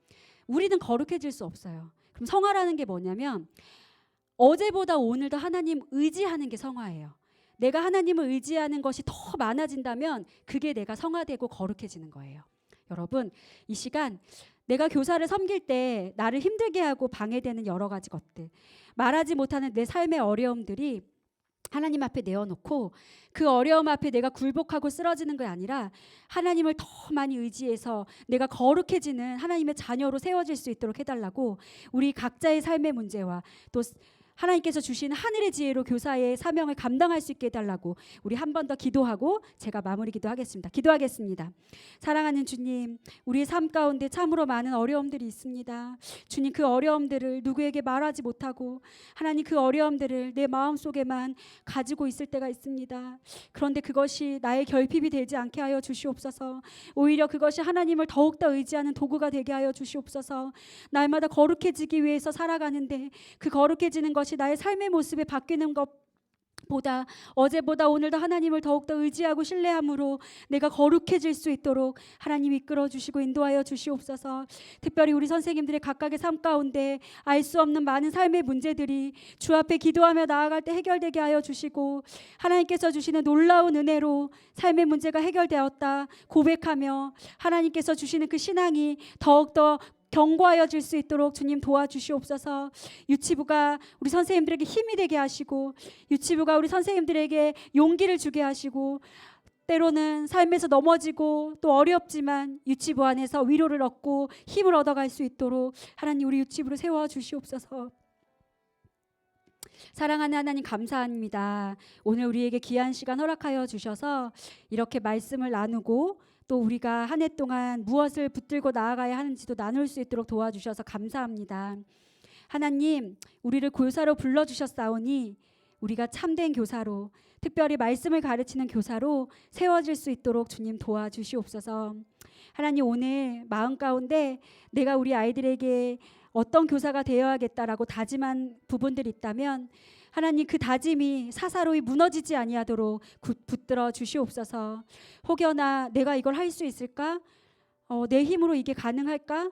우리는 거룩해질 수 없어요. 그럼 성화라는 게 뭐냐면 어제보다 오늘 더 하나님 의지하는 게 성화예요. 내가 하나님을 의지하는 것이 더 많아진다면 그게 내가 성화되고 거룩해지는 거예요. 여러분, 이 시간 내가 교사를 섬길 때 나를 힘들게 하고 방해되는 여러 가지 것들, 말하지 못하는 내 삶의 어려움들이 하나님 앞에 내어놓고 그 어려움 앞에 내가 굴복하고 쓰러지는 게 아니라 하나님을 더 많이 의지해서 내가 거룩해지는 하나님의 자녀로 세워질 수 있도록 해달라고 우리 각자의 삶의 문제와 또 하나님께서 주신 하늘의 지혜로 교사의 사명을 감당할 수 있게 해달라고 우리 한 번 더 기도하고 제가 마무리 기도하겠습니다. 기도하겠습니다. 사랑하는 주님, 우리의 삶 가운데 참으로 많은 어려움들이 있습니다. 주님, 그 어려움들을 누구에게 말하지 못하고 하나님 그 어려움들을 내 마음속에만 가지고 있을 때가 있습니다. 그런데 그것이 나의 결핍이 되지 않게 하여 주시옵소서. 오히려 그것이 하나님을 더욱더 의지하는 도구가 되게 하여 주시옵소서. 날마다 거룩해지기 위해서 살아가는데 그 거룩해지는 것이 나의 삶의 모습에 바뀌는 것보다 어제보다 오늘도 하나님을 더욱더 의지하고 신뢰함으로 내가 거룩해질 수 있도록 하나님 이끌어 주시고 인도하여 주시옵소서. 특별히 우리 선생님들의 각각의 삶 가운데 알 수 없는 많은 삶의 문제들이 주 앞에 기도하며 나아갈 때 해결되게 하여 주시고 하나님께서 주시는 놀라운 은혜로 삶의 문제가 해결되었다 고백하며 하나님께서 주시는 그 신앙이 더욱더 견고하여질 수 있도록 주님 도와주시옵소서. 유치부가 우리 선생님들에게 힘이 되게 하시고 유치부가 우리 선생님들에게 용기를 주게 하시고 때로는 삶에서 넘어지고 또 어렵지만 유치부 안에서 위로를 얻고 힘을 얻어갈 수 있도록 하나님 우리 유치부를 세워주시옵소서. 사랑하는 하나님 감사합니다. 오늘 우리에게 귀한 시간 허락하여 주셔서 이렇게 말씀을 나누고 또 우리가 한 해 동안 무엇을 붙들고 나아가야 하는지도 나눌 수 있도록 도와주셔서 감사합니다. 하나님, 우리를 교사로 불러주셨사오니 우리가 참된 교사로, 특별히 말씀을 가르치는 교사로 세워질 수 있도록 주님 도와주시옵소서. 하나님, 오늘 마음 가운데 내가 우리 아이들에게 어떤 교사가 되어야겠다라고 다짐한 부분들이 있다면 하나님 그 다짐이 사사로이 무너지지 아니하도록 붙들어 주시옵소서. 혹여나 내가 이걸 할 수 있을까? 내 힘으로 이게 가능할까?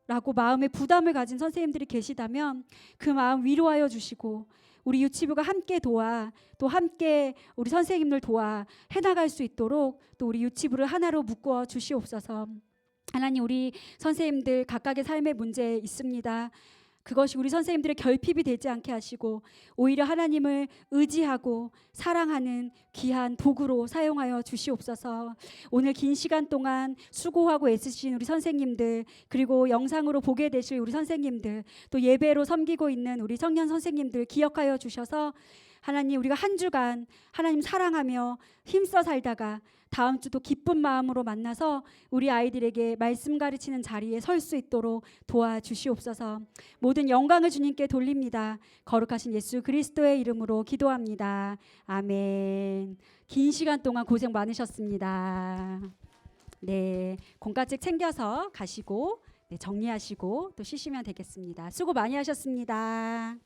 라고 마음에 부담을 가진 선생님들이 계시다면 그 마음 위로하여 주시고 우리 유치부가 함께 도와 또 함께 우리 선생님들 도와 해나갈 수 있도록 또 우리 유치부를 하나로 묶어 주시옵소서. 하나님, 우리 선생님들 각각의 삶의 문제 있습니다. 그것이 우리 선생님들의 결핍이 되지 않게 하시고 오히려 하나님을 의지하고 사랑하는 귀한 도구로 사용하여 주시옵소서. 오늘 긴 시간 동안 수고하고 애쓰신 우리 선생님들, 그리고 영상으로 보게 되실 우리 선생님들, 또 예배로 섬기고 있는 우리 청년 선생님들 기억하여 주셔서 하나님, 우리가 한 주간 하나님 사랑하며 힘써 살다가 다음 주도 기쁜 마음으로 만나서 우리 아이들에게 말씀 가르치는 자리에 설 수 있도록 도와주시옵소서. 모든 영광을 주님께 돌립니다. 거룩하신 예수 그리스도의 이름으로 기도합니다. 아멘. 긴 시간 동안 고생 많으셨습니다. 네, 공과책 챙겨서 가시고 정리하시고 또 쉬시면 되겠습니다. 수고 많이 하셨습니다.